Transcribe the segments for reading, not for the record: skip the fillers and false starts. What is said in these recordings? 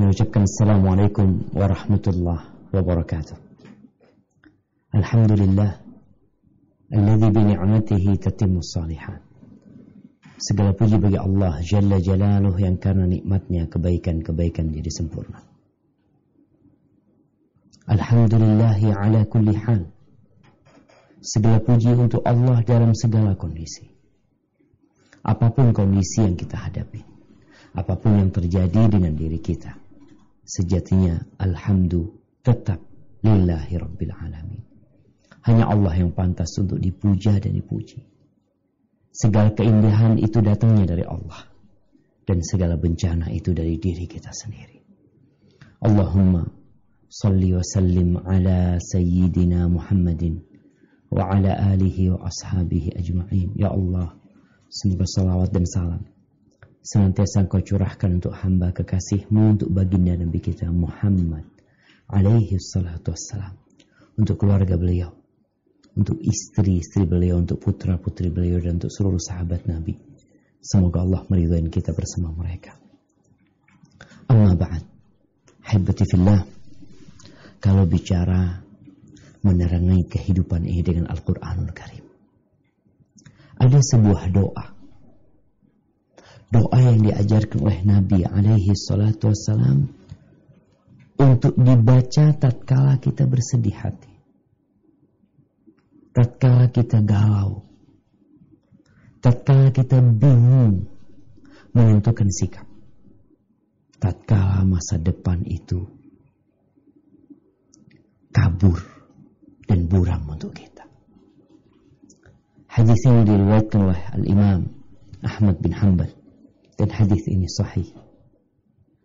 mengucapkan Assalamualaikum warahmatullahi wabarakatuh. Alhamdulillah alladzi bi ni'matihi tatimmus shalihat. Segala puji bagi Allah Jalla Jalaluh yang karena nikmatnya kebaikan-kebaikan jadi sempurna. Alhamdulillahi ala kulli hal. Segala puji untuk Allah dalam segala kondisi. Apapun kondisi yang kita hadapi, apapun yang terjadi dengan diri kita, sejatinya alhamdulillah tetap lillahi rabbil alamin. Hanya Allah yang pantas untuk dipuja dan dipuji. Segala keindahan itu datangnya dari Allah, dan segala bencana itu dari diri kita sendiri. Allahumma salli wa sallim ala sayyidina Muhammadin wa ala alihi wa ashabihi ajma'in. Ya Allah, semoga salawat dan salam senantiasa Engkau curahkan untuk hamba kekasih-Mu, untuk baginda Nabi kita Muhammad alaihi salatu wassalam, untuk keluarga beliau, untuk istri-istri beliau, untuk putra-putri beliau, dan untuk seluruh sahabat Nabi. Semoga Allah meridhai kita bersama mereka. Amma ba'd, haibati fillah, kalau bicara menerangi kehidupan ini dengan Al-Quranul Karim, ada sebuah doa yang diajarkan oleh Nabi alaihi salatu wassalam untuk dibaca tatkala kita bersedih hati, tatkala kita galau, tatkala kita bingung menentukan sikap, tatkala masa depan itu kabur dan buram untuk kita. Hadis ini diriwayatkan oleh Al-Imam Ahmad bin Hanbal, dan hadis ini sahih,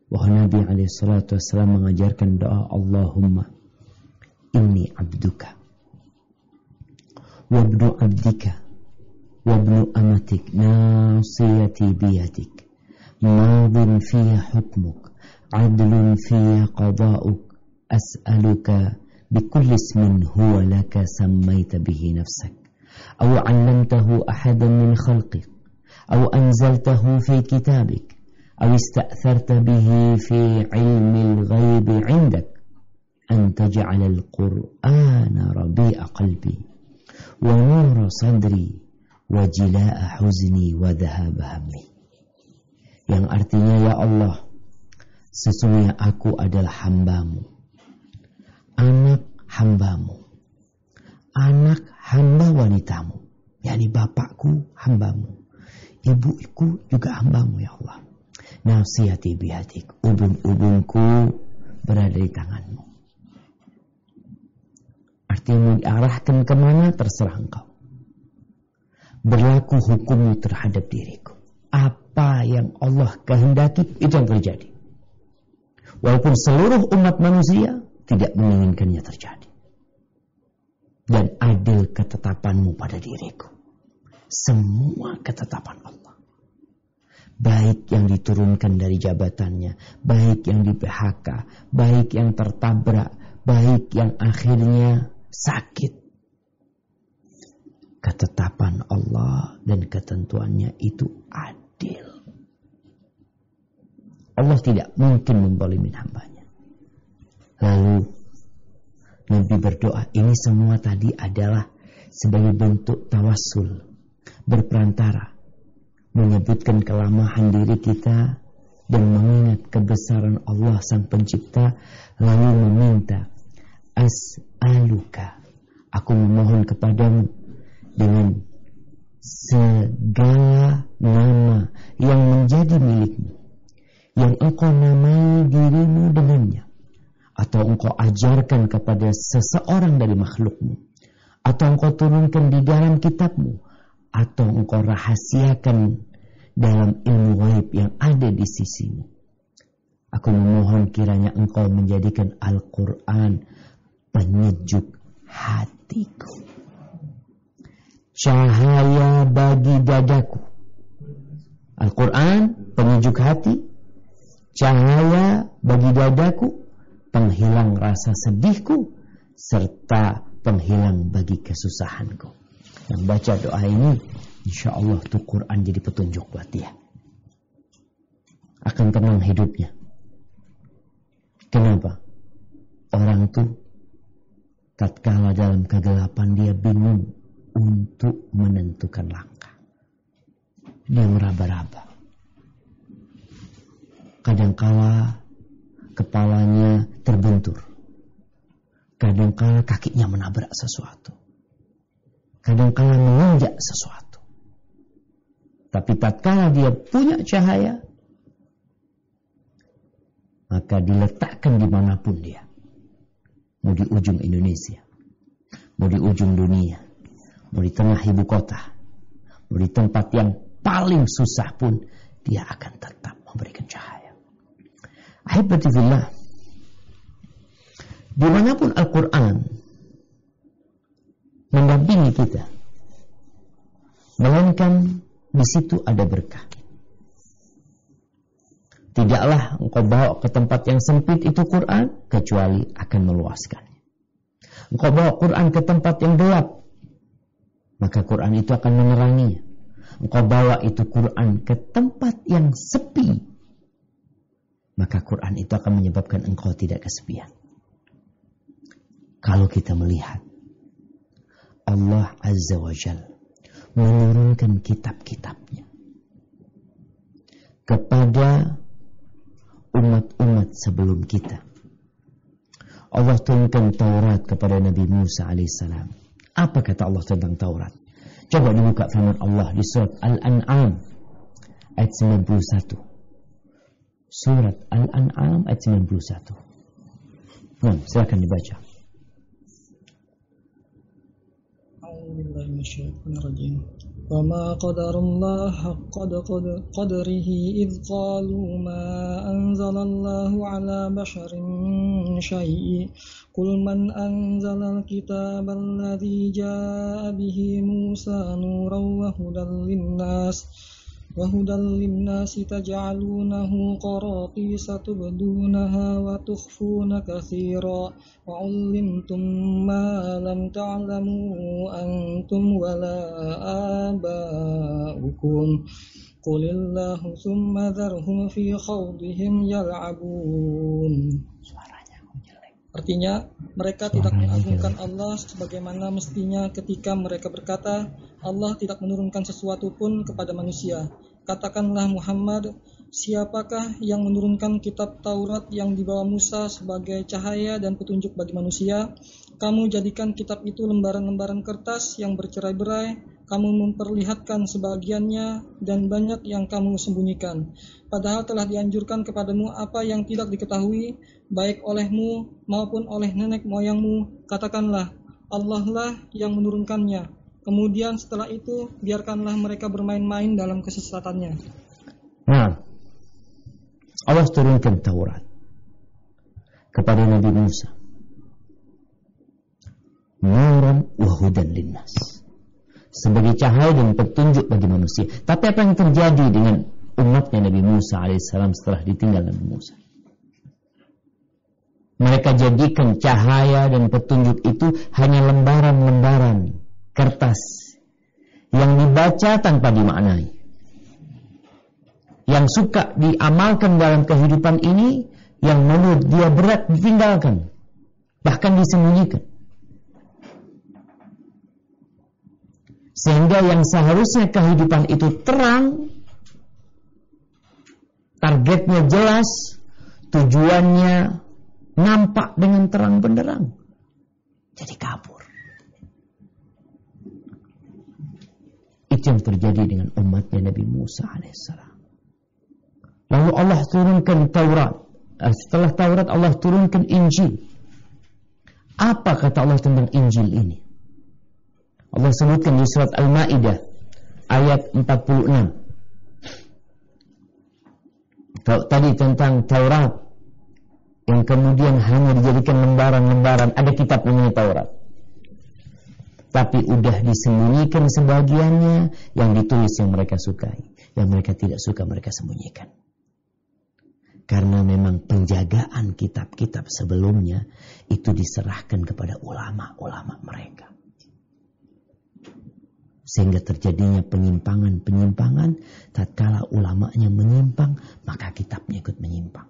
bahwa Nabi alaihi salatu wassalam mengajarkan doa Allahumma inni abduka wabnu abdika wabnu amatik nasiyati biyadik madin fiya hukmuk adlun fiya qada'uk as'aluka bikulli ismin huwa laka sammaita bihi nafsak aw 'allamtahu ahadan min khalqik aw anzaltahu fi kitabik aw ista'tharta bihi fi 'ilmi al-ghaib 'indak an taj'ala al-Qur'ana rabi'a qalbi wa nura sadri wa jilaa huzni wa dhahaba hammi. Yang artinya, ya Allah, sesungguhnya aku adalah hambamu, anak hambamu, anak hamba wanitamu, yakni bapakku hambamu, ibuku juga hambamu, ya Allah. Nasihati bihadik, ubun-ubunku berada di tanganmu. Artinya diarahkan kemana terserah engkau. Berlaku hukummu terhadap diriku. Apa yang Allah kehendaki itu yang terjadi. Walaupun seluruh umat manusia tidak menginginkannya terjadi. Dan adil ketetapanmu pada diriku. Semua ketetapan Allah. Baik yang diturunkan dari jabatannya, baik yang di PHK, baik yang tertabrak, baik yang akhirnya sakit. Ketetapan Allah dan ketentuannya itu adil. Allah tidak mungkin menzalimi hambanya. Lalu Nabi berdoa, ini semua tadi adalah sebagai bentuk tawassul, berperantara, menyebutkan kelemahan diri kita dan mengingat kebesaran Allah Sang Pencipta, lalu meminta, as'aluka, aku memohon kepadamu dengan segala nama yang menjadi milikmu, yang engkau namai dirimu dengannya, atau engkau ajarkan kepada seseorang dari makhlukmu, atau engkau turunkan di dalam kitabmu, atau engkau rahasiakan dalam ilmu ghaib yang ada di sisimu. Aku memohon kiranya engkau menjadikan Al-Quran penyejuk hatiku, cahaya bagi dadaku. Al-Quran penyejuk hati, cahaya bagi dadaku, penghilang rasa sedihku, serta penghilang bagi kesusahanku. Yang baca doa ini, insya Allah tuh Quran jadi petunjuk buat dia. Akan tenang hidupnya. orang tuh tatkala dalam kegelapan dia bingung untuk menentukan langkah. Dia meraba-raba. Kadangkala kepalanya terbentur. Kadangkala kakinya menabrak sesuatu. Kadangkala menginjak sesuatu. Tapi tatkala dia punya cahaya, maka diletakkan dimanapun dia. Mau di ujung Indonesia, mau di ujung dunia, mau di tengah ibu kota, mau di tempat yang paling susah pun, dia akan tetap memberikan cahaya. Ahibati fillah, dimanapun Al-Quran mendampingi kita, melainkan di situ ada berkah. Tidaklah engkau bawa ke tempat yang sempit itu Quran, kecuali akan meluaskannya. Engkau bawa Quran ke tempat yang gelap, maka Quran itu akan meneranginya. Engkau bawa itu Quran ke tempat yang sepi, maka Quran itu akan menyebabkan engkau tidak kesepian. Kalau kita melihat Allah Azza wa Jalla menurunkan kitab-kitabnya kepada umat-umat sebelum kita. Allah turunkan Taurat kepada Nabi Musa alaihissalam. Apa kata Allah tentang Taurat? Coba dibuka firman Allah di surat Al-An'am ayat 91. Surat Al-An'am ayat 91. Nah, silakan dibaca. وما قدر الله حق قدره إذ قالوا ما أنزل الله على بشر من شيء قل من أنزل الكتاب الذي جاء به موسى نورا وهدى للناس تجعلونه قراطيس تبدونها وتخفون كثيرا وعلمتم ما لم تعلموا أنتم ولا آباؤكم قل الله ثم ذرهم في خوضهم يلعبون. Artinya, mereka tidak mengagungkan Allah sebagaimana mestinya ketika mereka berkata, Allah tidak menurunkan sesuatu pun kepada manusia. Katakanlah Muhammad, siapakah yang menurunkan kitab Taurat yang dibawa Musa sebagai cahaya dan petunjuk bagi manusia? Kamu jadikan kitab itu lembaran-lembaran kertas yang bercerai-berai, kamu memperlihatkan sebagiannya dan banyak yang kamu sembunyikan. Padahal telah dianjurkan kepadamu apa yang tidak diketahui, baik olehmu maupun oleh nenek moyangmu. Katakanlah, Allah lah yang menurunkannya. Kemudian setelah itu, biarkanlah mereka bermain-main dalam kesesatannya. Nah, Allah turunkan Taurat kepada Nabi Musa. Nuran wa hudan linnas, sebagai cahaya dan petunjuk bagi manusia. Tapi apa yang terjadi dengan umatnya Nabi Musa alaihissalam setelah ditinggal Nabi Musa? Mereka jadikan cahaya dan petunjuk itu hanya lembaran-lembaran kertas yang dibaca tanpa dimaknai, yang suka diamalkan dalam kehidupan ini, yang menurut dia berat ditinggalkan, bahkan disembunyikan. Sehingga yang seharusnya kehidupan itu terang, targetnya jelas, tujuannya nampak dengan terang benderang, jadi kabur. Itu yang terjadi dengan umatnya Nabi Musa alaihissalam. Lalu Allah turunkan Taurat. Setelah Taurat Allah turunkan Injil. Apa kata Allah tentang Injil ini? Allah sebutkan di surat Al-Ma'idah ayat 46. Tadi tentang Taurat yang kemudian hanya dijadikan lembaran-lembaran, ada kitab namanya Taurat, tapi udah disembunyikan sebagiannya, yang ditulis yang mereka sukai, yang mereka tidak suka mereka sembunyikan. Karena memang penjagaan kitab-kitab sebelumnya itu diserahkan kepada ulama-ulama mereka. Sehingga terjadinya penyimpangan-penyimpangan, tatkala ulamanya menyimpang, maka kitabnya ikut menyimpang.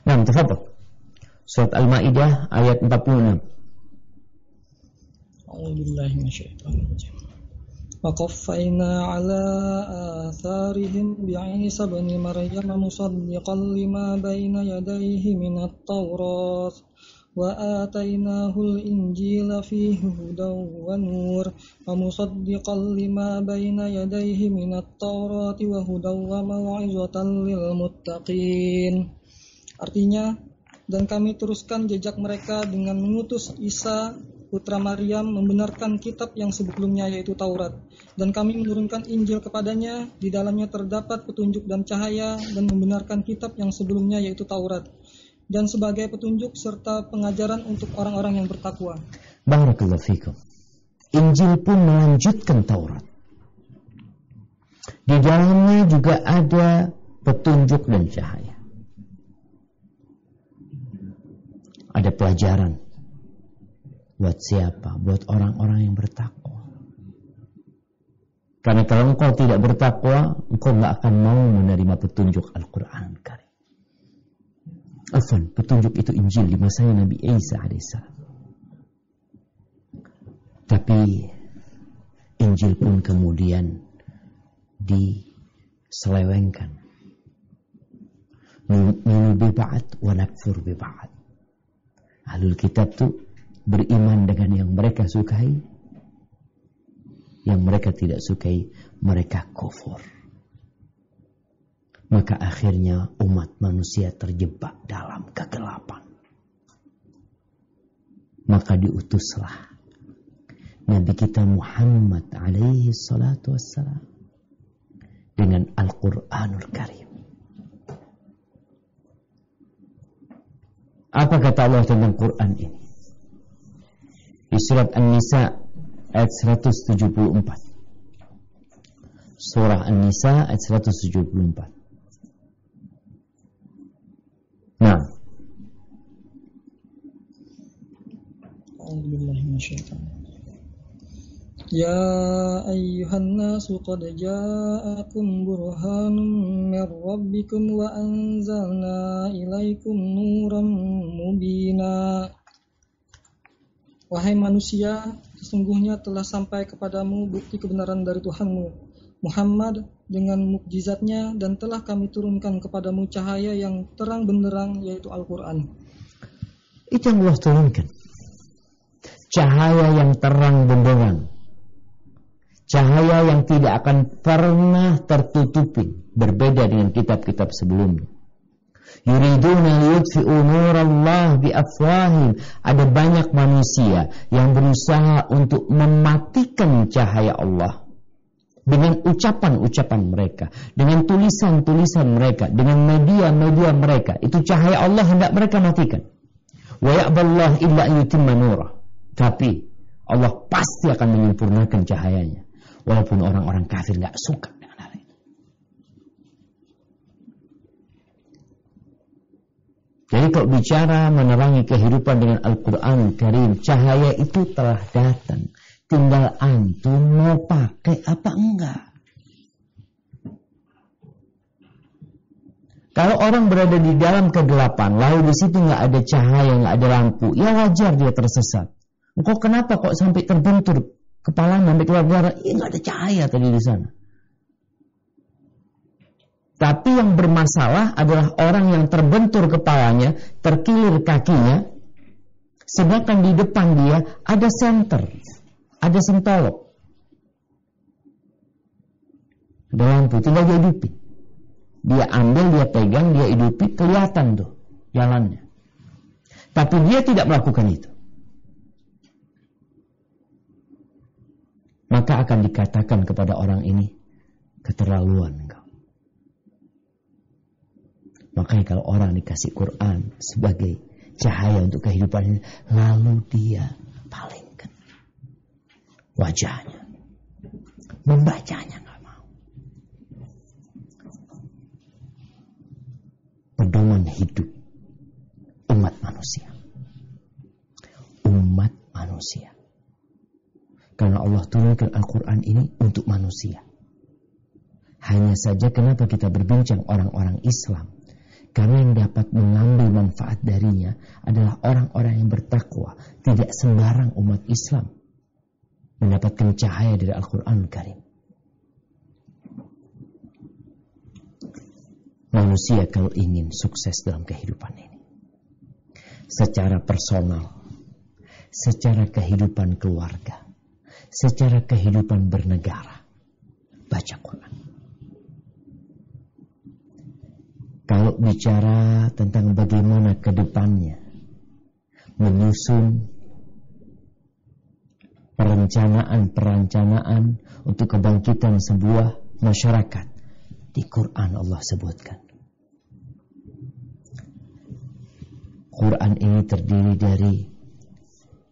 Nah, tafadhol. Surat Al-Maidah ayat 46. A'udzubillahi minasyaitonir rajim. Wa qaffayna 'ala atharihim bi'Isa ibn Maryam musaddiqan lima baina yadayhi minat Taurat wa atainahul injila fihi hudaw wa nur wa musaddiqan lima baina yadayhi minat Taurati wa hudaw wa mau'izatan lil muttaqin. Artinya, dan kami teruskan jejak mereka dengan mengutus Isa putra Maryam membenarkan kitab yang sebelumnya yaitu Taurat, dan kami menurunkan Injil kepadanya, di dalamnya terdapat petunjuk dan cahaya, dan membenarkan kitab yang sebelumnya yaitu Taurat, dan sebagai petunjuk serta pengajaran untuk orang-orang yang bertakwa. Barakallahu fikum. Injil pun melanjutkan Taurat. Di dalamnya juga ada petunjuk dan cahaya. Ada pelajaran. Buat siapa? Buat orang-orang yang bertakwa. Karena kalau engkau tidak bertakwa, engkau gak akan mau menerima petunjuk Al-Quran Karim. Afwan, petunjuk itu Injil di masanya Nabi Isa alaihissalam. Tapi Injil pun kemudian diselewengkan. Nu'minu bi ba'd wa nakfur bi ba'd. Ahlul kitab tuh beriman dengan yang mereka sukai, yang mereka tidak sukai mereka kufur. Maka akhirnya umat manusia terjebak dalam kegelapan. Maka diutuslah Nabi kita Muhammad alaihi salatu wassalam dengan Al-Quranul Karim. Apa kata Allah tentang Quran ini? Di surat An-Nisa ayat 174. Surah An-Nisa ayat 174. Nah. Ya ayyuhan nasu qad ja'akum burhanun mir rabbikum wa anzalna ilaikum nuran mubina. Wahai manusia, sesungguhnya telah sampai kepadamu bukti kebenaran dari Tuhanmu, Muhammad, dengan mukjizatnya, dan telah kami turunkan kepadamu cahaya yang terang benderang, yaitu Al-Quran. Itu yang Allah turunkan. Cahaya yang terang benderang. Cahaya yang tidak akan pernah tertutupi. Berbeda dengan kitab-kitab sebelumnya. Yuriduna liyutfi'u nurallah biafwahim. Ada banyak manusia yang berusaha untuk mematikan cahaya Allah dengan ucapan-ucapan mereka, dengan tulisan-tulisan mereka, dengan media-media mereka. Itu cahaya Allah hendak mereka matikan. Wa ya'ballahu illa an yutimma nurah. Tapi Allah pasti akan menyempurnakan cahayanya, walaupun orang-orang kafir enggak suka. Jadi kalau bicara menerangi kehidupan dengan Al-Quran Karim, cahaya itu telah datang. Tinggal antum mau pakai apa enggak. Kalau orang berada di dalam kegelapan, lalu di situ enggak ada cahaya, enggak ada lampu, ya wajar dia tersesat. Engkau kenapa kok sampai terbentur kepalanya sampai keluar darah? Ya enggak ada cahaya tadi di sana. Tapi yang bermasalah adalah orang yang terbentur kepalanya, terkilir kakinya, sedangkan di depan dia ada senter, ada sentolok, ada lampu, tinggal dia hidupin. Dia ambil, dia pegang, dia hidupi, kelihatan tuh jalannya. Tapi dia tidak melakukan itu. Maka akan dikatakan kepada orang ini, keterlaluan engkau. Makanya kalau orang dikasih Quran sebagai cahaya untuk kehidupan ini, lalu dia palingkan wajahnya, membacanya nggak mau. Pedoman hidup umat manusia. Umat manusia. Karena Allah turunkan Al-Quran ini untuk manusia. Hanya saja kenapa kita berbincang orang-orang Islam? Karena yang dapat mengambil manfaat darinya adalah orang umat Islam mendapatkan cahaya dari Al-Quran Karim. Manusia kalau ingin sukses dalam kehidupan ini, secara personal, secara kehidupan keluarga, secara kehidupan bernegara, baca Quran. Kalau bicara tentang bagaimana ke depannya menyusun perencanaan untuk kebangkitan sebuah masyarakat, di Quran Allah sebutkan. Quran ini terdiri dari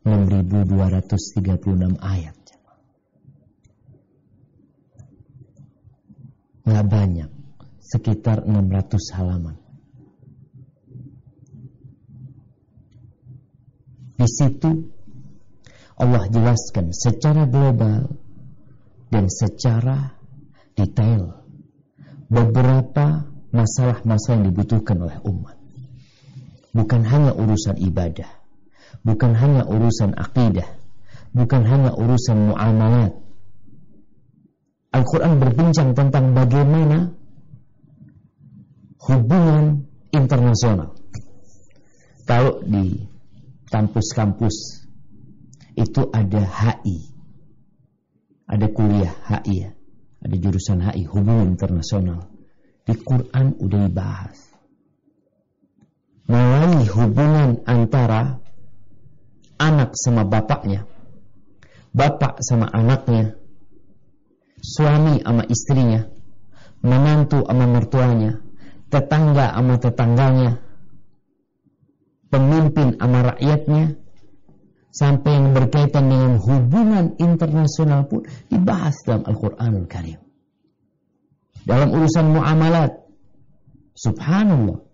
6.236 ayat. Nggak banyak, sekitar 600 halaman. Di situ Allah jelaskan secara global dan secara detail beberapa masalah-masalah yang dibutuhkan oleh umat. Bukan hanya urusan ibadah, bukan hanya urusan akidah, bukan hanya urusan muamalat. Al-Quran berbincang tentang bagaimana hubungan internasional. Kalau di kampus-kampus itu ada HI, ada kuliah HI ya, ada jurusan HI, hubungan internasional. Di Quran udah dibahas. Mulai hubungan antara anak sama bapaknya, bapak sama anaknya, suami sama istrinya, menantu sama mertuanya, tetangga sama tetangganya, pemimpin sama rakyatnya, sampai yang berkaitan dengan hubungan internasional pun dibahas dalam Al-Quranul Karim. Dalam urusan muamalat, subhanallah,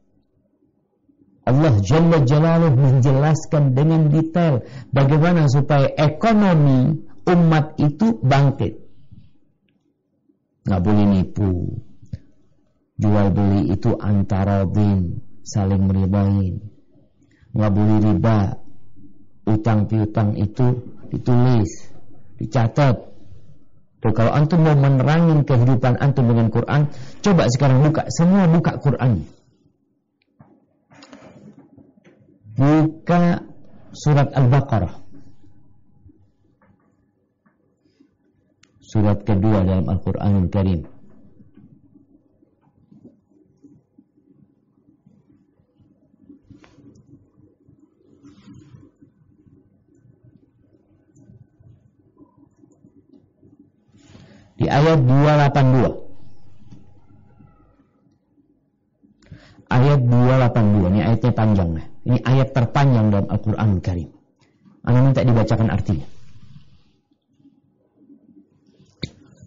Allah Jalla Jalaluh menjelaskan dengan detail bagaimana supaya ekonomi umat itu bangkit. Nggak boleh nipu. Jual beli itu antara bin, saling meribain. Nggak boleh riba. Utang piutang itu ditulis, dicatat. Tuh, kalau antum mau menerangin kehidupan antum dengan Quran, coba sekarang semua buka Quran. Buka surat Al-Baqarah, surat kedua dalam Al-Quranul Karim. Di ayat 282. Ayat 282, ini ayatnya panjang. Ini ayat terpanjang dalam Al-Quranul Karim. Anda minta dibacakan artinya.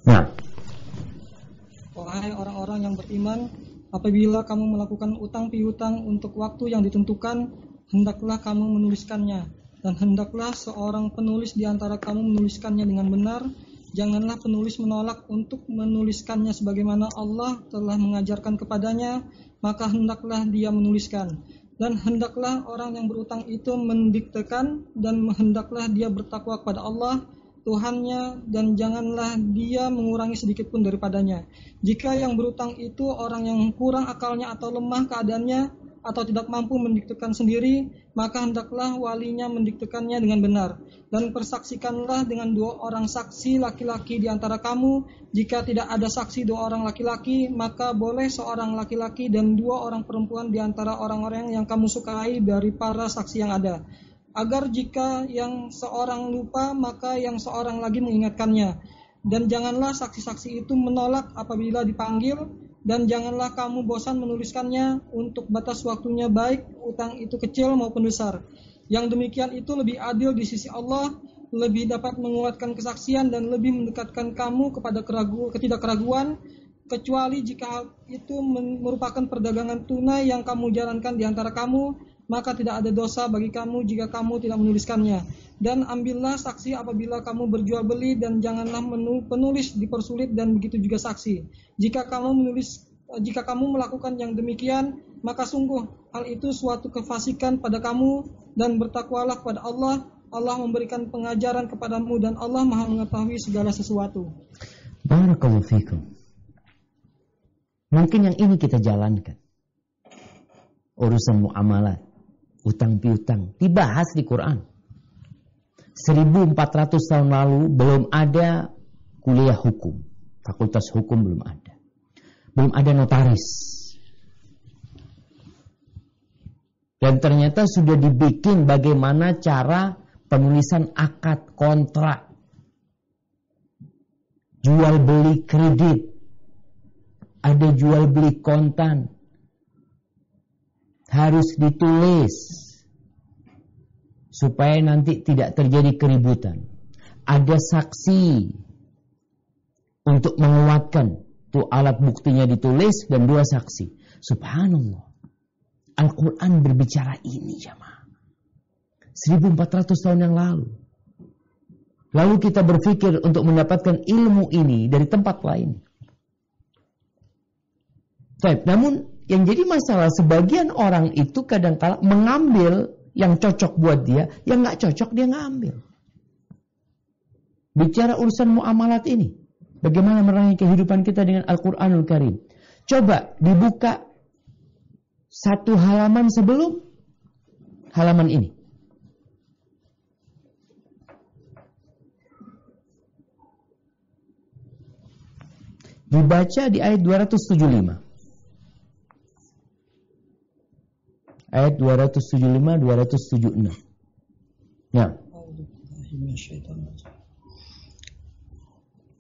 Nah, wahai orang-orang yang beriman, apabila kamu melakukan utang piutang untuk waktu yang ditentukan, hendaklah kamu menuliskannya, dan hendaklah seorang penulis di antara kamu menuliskannya dengan benar. Janganlah penulis menolak untuk menuliskannya sebagaimana Allah telah mengajarkan kepadanya, maka hendaklah dia menuliskan. Dan hendaklah orang yang berutang itu mendiktekan, dan hendaklah dia bertakwa kepada Allah Tuhannya, dan janganlah dia mengurangi sedikit pun daripadanya. Jika yang berutang itu orang yang kurang akalnya atau lemah keadaannya, atau tidak mampu mendiktekan sendiri, maka hendaklah walinya mendiktekannya dengan benar. Dan persaksikanlah dengan 2 orang saksi laki-laki di antara kamu. Jika tidak ada saksi 2 orang laki-laki, maka boleh seorang laki-laki dan 2 orang perempuan di antara orang-orang yang kamu sukai dari para saksi yang ada. Agar jika yang seorang lupa, maka yang seorang lagi mengingatkannya. Dan janganlah saksi-saksi itu menolak apabila dipanggil, dan janganlah kamu bosan menuliskannya untuk batas waktunya, baik utang itu kecil maupun besar. Yang demikian itu lebih adil di sisi Allah, lebih dapat menguatkan kesaksian dan lebih mendekatkan kamu kepada ketidakkeraguan, kecuali jika itu merupakan perdagangan tunai yang kamu jalankan di antara kamu, maka tidak ada dosa bagi kamu jika kamu tidak menuliskannya. Dan ambillah saksi apabila kamu berjual beli, dan janganlah penulis dipersulit, dan begitu juga saksi. Jika kamu melakukan yang demikian, maka sungguh hal itu suatu kefasikan pada kamu, dan bertakwalah kepada Allah. Allah memberikan pengajaran kepadamu dan Allah Maha mengetahui segala sesuatu. Barakallahu fikum. Mungkin yang ini kita jalankan. Urusan muamalat, utang piutang dibahas di Quran. 1400 tahun lalu belum ada kuliah hukum. Fakultas hukum belum ada. Belum ada notaris. Dan ternyata sudah dibikin bagaimana cara penulisan akad kontrak, jual beli kredit, ada jual beli kontan, harus ditulis supaya nanti tidak terjadi keributan. Ada saksi untuk menguatkan, tuh alat buktinya ditulis dan 2 saksi. Subhanallah, Al-Quran berbicara ini jamaah. 1400 tahun yang lalu. Lalu kita berpikir untuk mendapatkan ilmu ini dari tempat lain. Baik, namun yang jadi masalah sebagian orang itu kadang-kala mengambil yang cocok buat dia, yang nggak cocok dia nggak ambil. Bicara urusan muamalat ini, bagaimana merangi kehidupan kita dengan Al-Quranul Karim. Coba dibuka 1 halaman sebelum halaman ini. Dibaca di ayat 275. Ayat 275, 276. Ya.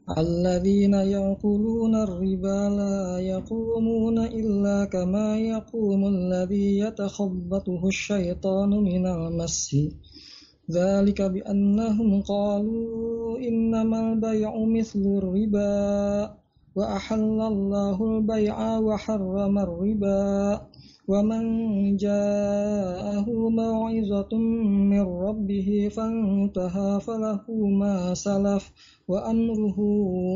Alladzina yaquluna ar-riba la yaqumuna illa kama yaqumul ladzi yatakhabbathu asy-syaitanu minal massi. Dzalika bi annahum qalu innamal bay'u mithlu ar-riba wa ahallallahu al-bay'a wa harrama ar-riba. وَمَنْ جَاءَهُ مَوْعِظَةٌ مِّنْ رَبِّهِ فَانْتَهَى فَلَهُ مَا سَلَفَ وَأَمْرُهُ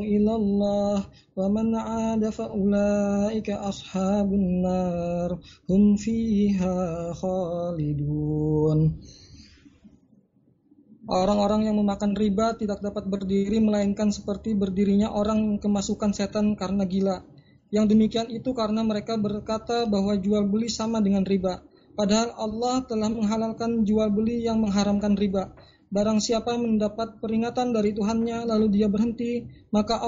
إِلَى اللَّهِ وَمَنْ عَادَ فَأُولَئِكَ أَصْحَابُ النَّارِ هُمْ فِيهَا خَالِدُونَ. Orang-orang yang memakan riba tidak dapat berdiri melainkan seperti berdirinya orang kemasukan setan karena gila. Yang demikian itu karena mereka berkata bahwa jual beli sama dengan riba. Padahal Allah telah menghalalkan jual beli yang mengharamkan riba. Barang siapa mendapat peringatan dari Tuhannya lalu dia berhenti, maka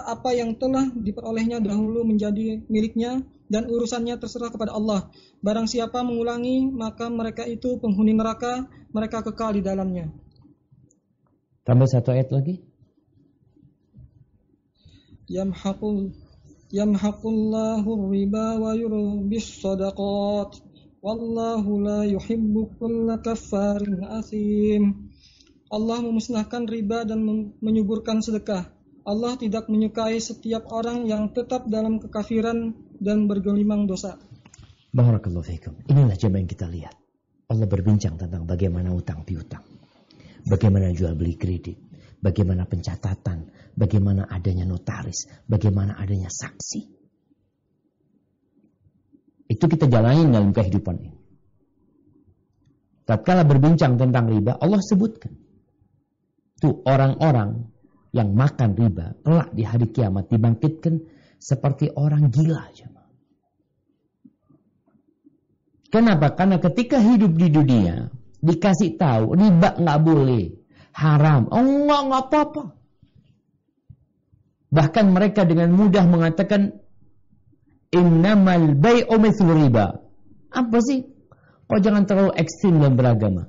apa yang telah diperolehnya dahulu menjadi miliknya dan urusannya terserah kepada Allah. Barang siapa mengulangi, maka mereka itu penghuni neraka, mereka kekal di dalamnya. Tambah 1 ayat lagi. Yamhaqullahu riba wa yurbis sadaqat wallahu la yuhibbu kulla kaffarin athim. Allah memusnahkan riba dan menyuburkan sedekah. Allah tidak menyukai setiap orang yang tetap dalam kekafiran dan bergelimang dosa. Barakallahu fikum. Inilah jemaah yang kita lihat. Allah berbincang tentang bagaimana utang piutang, bagaimana jual beli kredit, bagaimana pencatatan, bagaimana adanya notaris, bagaimana adanya saksi. Itu kita jalani dalam kehidupan ini. Tatkala berbincang tentang riba, Allah sebutkan. Tuh orang-orang yang makan riba, kelak di hari kiamat dibangkitkan seperti orang gila. Kenapa? Karena ketika hidup di dunia, dikasih tahu riba nggak boleh, haram. Oh nggak apa-apa. Bahkan mereka dengan mudah mengatakan innamal bay'u mithlu riba. Apa sih? Oh jangan terlalu ekstrim dalam beragama.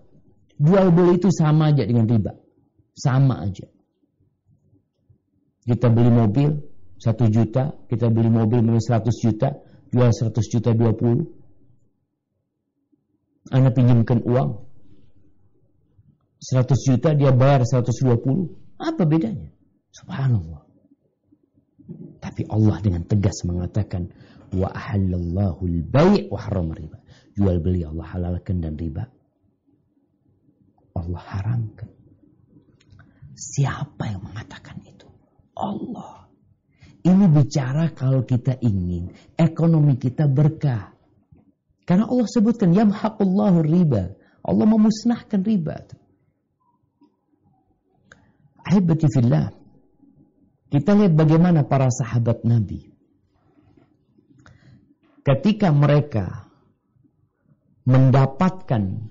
Jual beli itu sama aja dengan riba. Sama aja. Kita beli mobil 1 juta, kita beli mobil minus 100 juta, jual 100 juta 20. Anda pinjamkan uang 100 juta, dia bayar 120. Apa bedanya? Subhanallah. Tapi Allah dengan tegas mengatakan wa ahallallahu al-bay' wa harrama riba. Jual beli Allah halalkan dan riba Allah haramkan. Siapa yang mengatakan itu? Allah. Ini bicara kalau kita ingin ekonomi kita berkah. Karena Allah sebutkan yamhaqullahu riba Allah memusnahkan riba. Ahibati fillah, kita lihat bagaimana para sahabat Nabi ketika mereka mendapatkan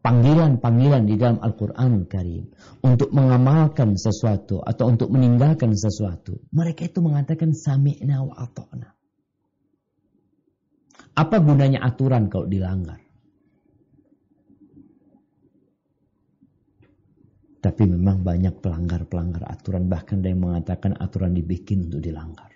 panggilan-panggilan di dalam Al-Quranul Karim untuk mengamalkan sesuatu atau untuk meninggalkan sesuatu, mereka itu mengatakan sami'na wa ata'na. Apa gunanya aturan kalau dilanggar? Tapi memang banyak pelanggar-pelanggar aturan, bahkan ada yang mengatakan aturan dibikin untuk dilanggar.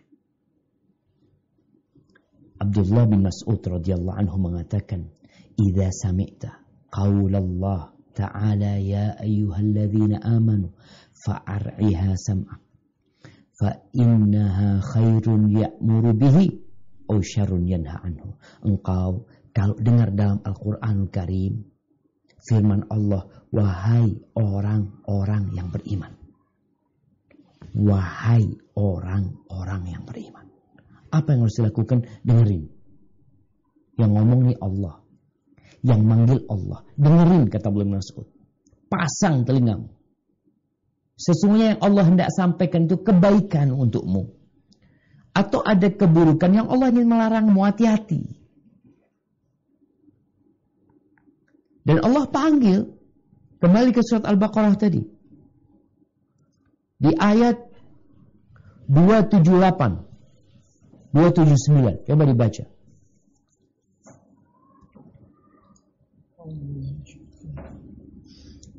Abdullah bin Mas'ud radhiyallahu anhu mengatakan, "Idza sami'ta qaulallah ta'ala ya ayyuhalladzina amanu fa'ar'iha sam'ak fa innaha khairun ya'muru bihi aw syarrun yanha anhu." Engkau kalau dengar dalam Al-Qur'anul Karim firman Allah, wahai orang-orang yang beriman. Wahai orang-orang yang beriman. Apa yang harus dilakukan? Dengerin. Yang ngomong nih Allah. Yang manggil Allah. Dengerin, kata Ibnu Mas'ud. Pasang telingamu. Sesungguhnya yang Allah hendak sampaikan itu kebaikan untukmu. Atau ada keburukan yang Allah ingin melarangmu, hati-hati. Dan Allah panggil, kembali ke surat Al-Baqarah tadi. Di ayat 278. 279. Coba dibaca.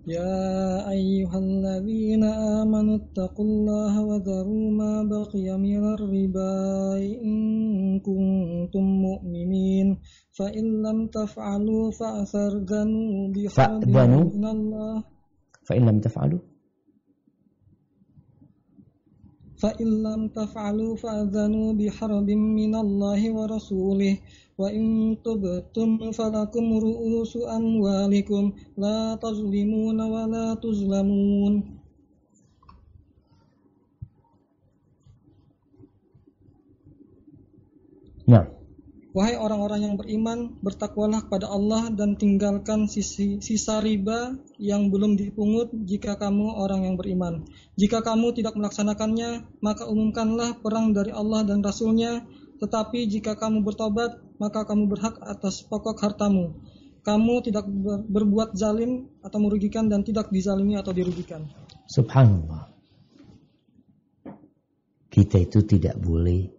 Ya ayyuhalladzina amanu taqullaha wa dharu ma baqiya minar riba in kuntum mu'minin fa in lam taf'alu fa'tharganu bi harbin minallah fa in lam taf'alu فَإِنْ لَمْ تَفْعَلُوا فَأَذَنُوا بِحَرْبٍ مِّنَ اللَّهِ وَرَسُولِهِ وَإِنْ تُبْتُمْ فَلَكُمْ رُءُوسُ أَمْوَالِكُمْ لَا تَظْلِمُونَ وَلَا تُظْلَمُونَ. Ya. Wahai orang-orang yang beriman, bertakwalah kepada Allah dan tinggalkan sisa riba yang belum dipungut jika kamu orang yang beriman. Jika kamu tidak melaksanakannya, maka umumkanlah perang dari Allah dan Rasul-Nya. Tetapi jika kamu bertobat, maka kamu berhak atas pokok hartamu. Kamu tidak berbuat zalim atau merugikan dan tidak dizalimi atau dirugikan. Subhanallah. Kita itu tidak boleh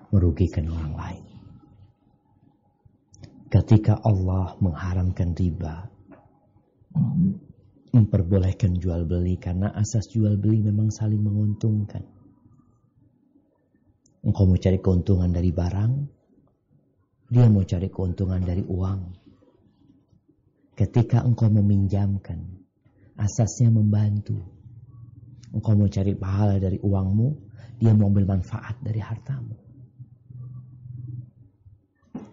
merugikan orang lain. Ketika Allah mengharamkan riba, memperbolehkan jual beli karena asas jual beli memang saling menguntungkan. Engkau mau cari keuntungan dari barang, dia mau cari keuntungan dari uang. Ketika engkau meminjamkan, asasnya membantu. Engkau mau cari pahala dari uangmu, dia mau ambil manfaat dari hartamu.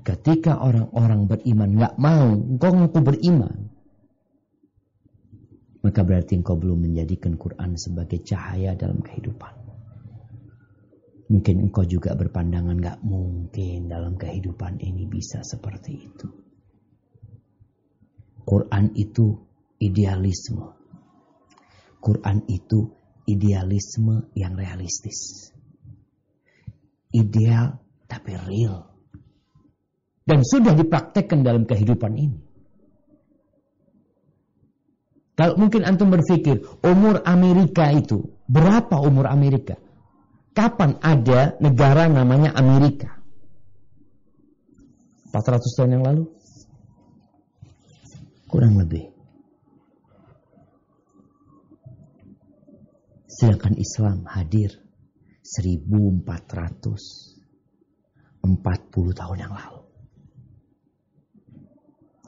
Ketika orang-orang beriman gak mau, engkau ngaku beriman, maka berarti engkau belum menjadikan Quran sebagai cahaya dalam kehidupan. Mungkin engkau juga berpandangan gak mungkin dalam kehidupan ini bisa seperti itu. Quran itu idealisme. Quran itu idealisme yang realistis. Ideal tapi real. Dan sudah dipraktekkan dalam kehidupan ini. Kalau mungkin antum berpikir, umur Amerika itu, berapa umur Amerika? Kapan ada negara namanya Amerika? 400 tahun yang lalu? Kurang lebih. Sedangkan Islam hadir 1440 tahun yang lalu.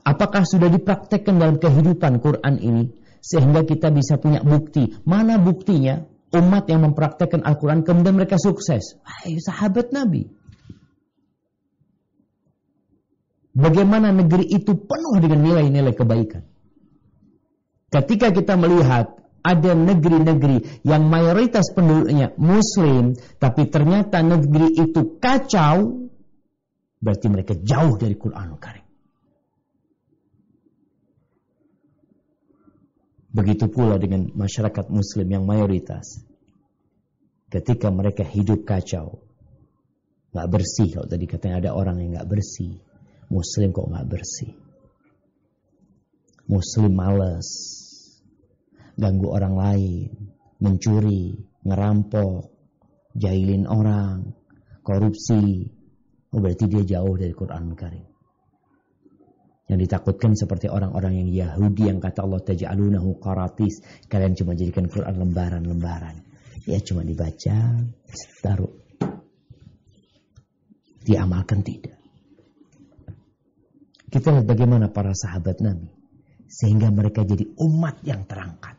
Apakah sudah dipraktekkan dalam kehidupan Quran ini sehingga kita bisa punya bukti? Mana buktinya umat yang mempraktekkan Al-Quran kemudian mereka sukses? Hai sahabat Nabi. Bagaimana negeri itu penuh dengan nilai-nilai kebaikan. Ketika kita melihat ada negeri-negeri yang mayoritas penduduknya Muslim, tapi ternyata negeri itu kacau, berarti mereka jauh dari Quranul Karim. Begitu pula dengan masyarakat muslim yang mayoritas. Ketika mereka hidup kacau, gak bersih. Kalau tadi katanya ada orang yang gak bersih. Muslim kok gak bersih. Muslim malas, ganggu orang lain, mencuri, ngerampok, jahilin orang, korupsi. Oh, berarti dia jauh dari Quran Karim. Yang ditakutkan seperti orang-orang yang Yahudi yang kata Allah taj'alunahu qaratis. Kalian cuma jadikan Quran lembaran-lembaran. Ya cuma dibaca, taruh. Diamalkan tidak. Kita lihat bagaimana para sahabat Nabi. Sehingga mereka jadi umat yang terangkat.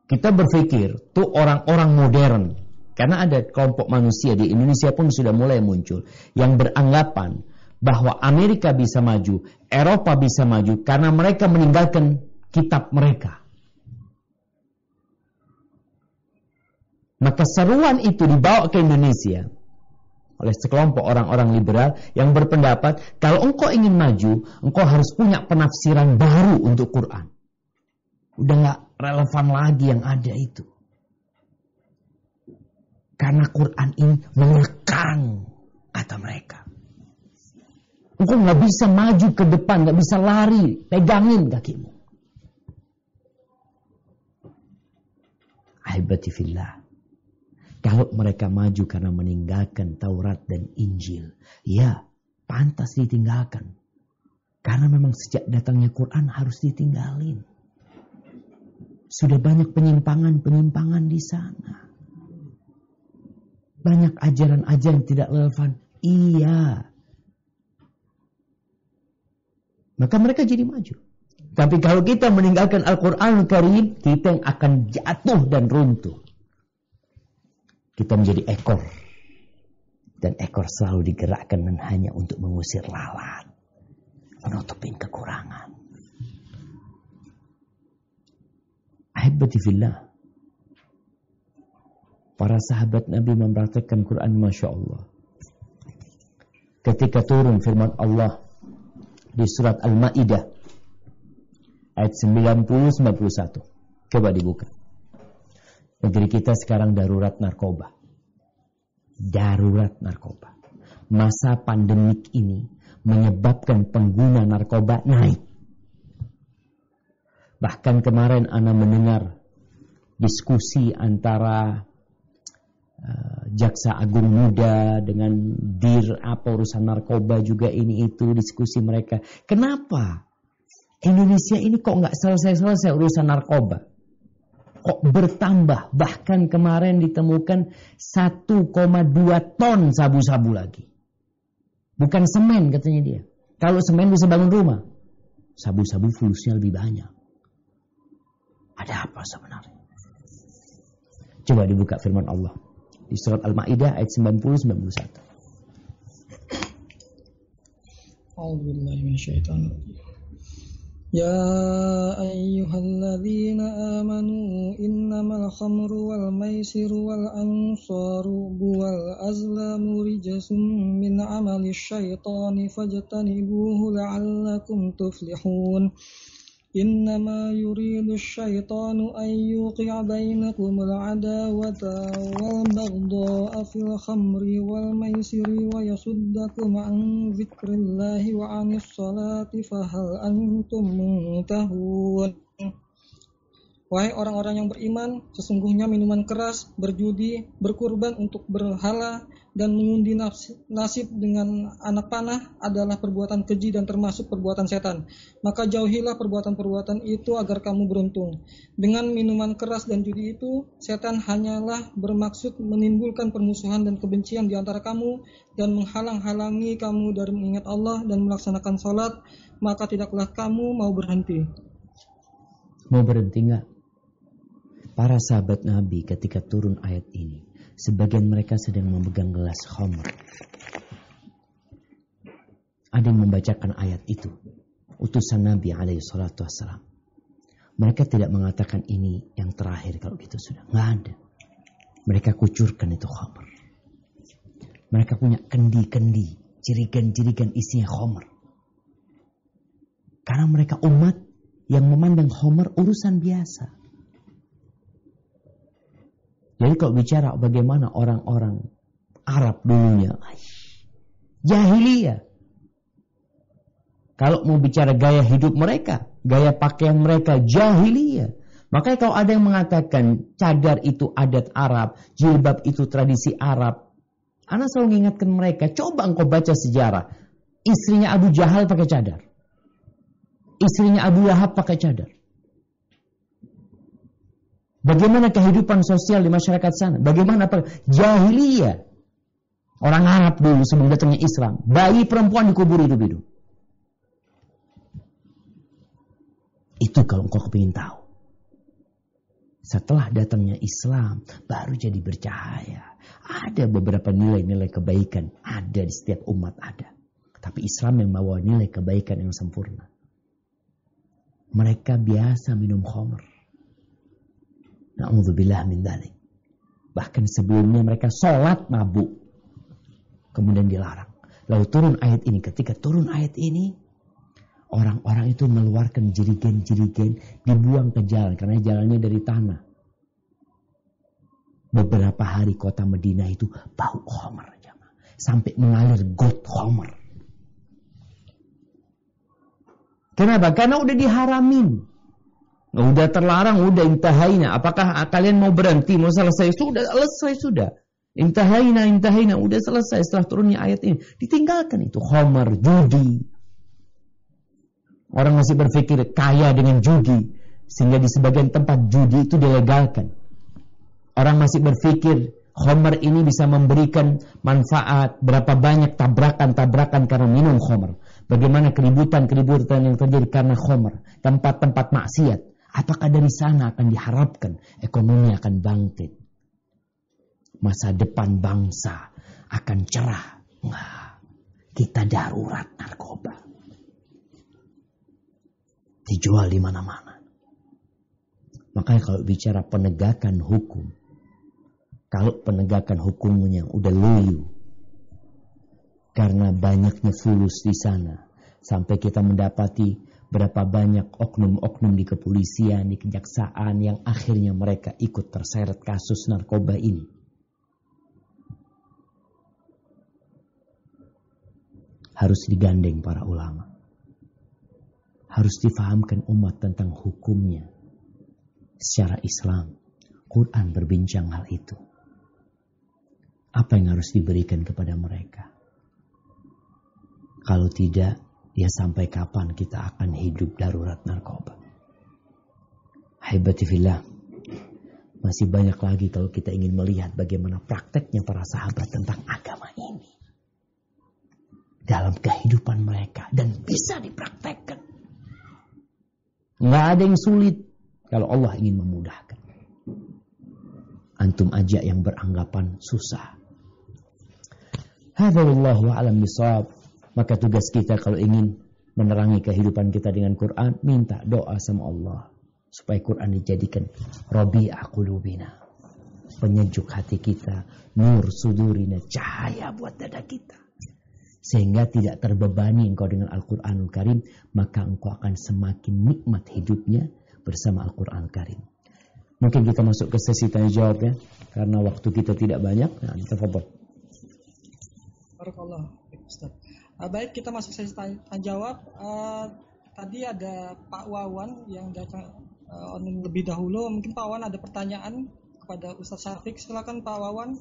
Kita berpikir, tuh orang-orang modern. Karena ada kelompok manusia di Indonesia pun sudah mulai muncul. Yang beranggapan bahwa Amerika bisa maju, Eropa bisa maju karena mereka meninggalkan kitab mereka. Maka seruan itu dibawa ke Indonesia oleh sekelompok orang-orang liberal yang berpendapat kalau engkau ingin maju, engkau harus punya penafsiran baru untuk Quran. Udah gak relevan lagi yang ada itu. Karena Quran ini mengekang, kata mereka. Engkau gak bisa maju ke depan, gak bisa lari, pegangin kakimu. Ahibati fillah. Kalau mereka maju karena meninggalkan Taurat dan Injil, ya pantas ditinggalkan. Karena memang sejak datangnya Quran harus ditinggalin. Sudah banyak penyimpangan-penyimpangan di sana. Banyak ajaran-ajaran tidak relevan. Iya. Maka mereka jadi maju. Tapi kalau kita meninggalkan Al-Quran Karim, kita yang akan jatuh dan runtuh. Kita menjadi ekor. Dan ekor selalu digerakkan dan hanya untuk mengusir lalat. Menutupin kekurangan. Ahibati fillah. Para sahabat Nabi mempraktikkan Quran Masya Allah. Ketika turun firman Allah di surat Al-Ma'idah ayat 90-91. Coba dibuka. Negeri kita sekarang darurat narkoba. Darurat narkoba. Masa pandemik ini menyebabkan pengguna narkoba naik. Bahkan kemarin Ana mendengar diskusi antara Jaksa Agung Muda dengan Dir apa urusan narkoba juga ini itu diskusi mereka. Kenapa Indonesia ini kok nggak selesai-selesai urusan narkoba? Kok bertambah? Bahkan kemarin ditemukan 1,2 ton sabu-sabu lagi. Bukan semen katanya dia. Kalau semen bisa bangun rumah. Sabu-sabu fulusnya lebih banyak. Ada apa sebenarnya? Coba dibuka firman Allah. Di surat Al-Ma'idah ayat 90-91. A'udzubillahi minasyaitonir rajim. Ya ayyuhalladzina amanu innamal khamru wal maisiru wal ansaru wal azlamu rijsun min amali syaitani fajtanibuhu la'allakum tuflihun. Innama yuridu syaitanu an yuqi'a bainakumul adawata wal baghdha'a fil khamri wal maisiri wa yasuddakum an dzikrillahi wa 'anis salati fahal antum muntahun. Wahai orang-orang yang beriman, sesungguhnya minuman keras, berjudi, berkurban untuk berhala, dan mengundi nasib dengan anak panah adalah perbuatan keji dan termasuk perbuatan setan. Maka jauhilah perbuatan-perbuatan itu agar kamu beruntung. Dengan minuman keras dan judi itu, setan hanyalah bermaksud menimbulkan permusuhan dan kebencian di antara kamu dan menghalang-halangi kamu dari mengingat Allah dan melaksanakan salat, maka tidaklah kamu mau berhenti. Mau berhenti enggak? Para sahabat Nabi ketika turun ayat ini, sebagian mereka sedang memegang gelas khamr. Ada yang membacakan ayat itu, utusan Nabi alaihi salatu wassalam. Mereka tidak mengatakan ini yang terakhir kalau gitu sudah. Nggak ada. Mereka kucurkan itu khamr. Mereka punya kendi-kendi, jerigan-jerigan isinya khamr. Karena mereka umat yang memandang khamr urusan biasa. Jadi kalau bicara bagaimana orang-orang Arab dulunya, jahiliyah. Kalau mau bicara gaya hidup mereka, gaya pakaian mereka, jahiliyah. Makanya kalau ada yang mengatakan cadar itu adat Arab, jilbab itu tradisi Arab, ana selalu mengingatkan mereka, coba engkau baca sejarah. Istrinya Abu Jahal pakai cadar. Istrinya Abu Lahab pakai cadar. Bagaimana kehidupan sosial di masyarakat sana? Bagaimana jahiliyah? Orang Arab dulu sebelum datangnya Islam, bayi perempuan dikubur hidup-hidup. Itu kalau engkau kepingin tahu. Setelah datangnya Islam, baru jadi bercahaya. Ada beberapa nilai-nilai kebaikan, ada di setiap umat ada. Tapi Islam yang membawa nilai kebaikan yang sempurna. Mereka biasa minum khamr. Na'udzubillah min dzalik. Bahkan sebelumnya mereka sholat mabuk. Kemudian dilarang. Lalu turun ayat ini. Ketika turun ayat ini, orang-orang itu mengeluarkan jerigen-jerigen, dibuang ke jalan. Karena jalannya dari tanah. Beberapa hari kota Madinah itu bau khamr. Sampai mengalir got khamr. Kenapa? Karena udah diharamin. Udah terlarang, udah intahaina. Apakah kalian mau berhenti, mau selesai? Selesai sudah. Intahaina, udah selesai setelah turunnya ayat ini. Ditinggalkan itu khamr, judi. Orang masih berpikir kaya dengan judi, sehingga di sebagian tempat judi itu dilegalkan. Orang masih berpikir khamr ini bisa memberikan manfaat, berapa banyak tabrakan-tabrakan karena minum khamr. Bagaimana keributan-keributan yang terjadi karena khamr, tempat-tempat maksiat. Apakah dari sana akan diharapkan ekonomi akan bangkit? Masa depan bangsa akan cerah? Enggak. Kita darurat narkoba. Dijual di mana-mana. Makanya kalau bicara penegakan hukum, kalau penegakan hukumnya udah loyo, karena banyaknya fulus di sana, sampai kita mendapati berapa banyak oknum-oknum di kepolisian, di kejaksaan yang akhirnya mereka ikut terseret kasus narkoba ini. Harus digandeng para ulama. Harus difahamkan umat tentang hukumnya. Secara Islam, Quran berbincang hal itu. Apa yang harus diberikan kepada mereka? Kalau tidak, ya sampai kapan kita akan hidup darurat narkoba? Haibati fillah. Masih banyak lagi kalau kita ingin melihat bagaimana prakteknya para sahabat tentang agama ini. Dalam kehidupan mereka. Dan bisa dipraktekkan. Nggak ada yang sulit kalau Allah ingin memudahkan. Antum aja yang beranggapan susah. Hadza wallahu a'lam bishawab. Maka tugas kita kalau ingin menerangi kehidupan kita dengan Quran, minta doa sama Allah supaya Quran dijadikan rabi'a qulubina, penyejuk hati kita, nur sudurina, cahaya buat dada kita. Sehingga tidak terbebani engkau dengan Al-Quranul Karim, maka engkau akan semakin nikmat hidupnya bersama Al-Quranul Karim. Mungkin kita masuk ke sesi tanya jawab ya, karena waktu kita tidak banyak. Nah, tafadhol. Barakallah, Ustaz. Baik, kita masuk sesi tanya jawab. Tadi ada Pak Wawan yang datang lebih dahulu. Mungkin Pak Wawan ada pertanyaan kepada Ustaz Syafiq. Silakan Pak Wawan.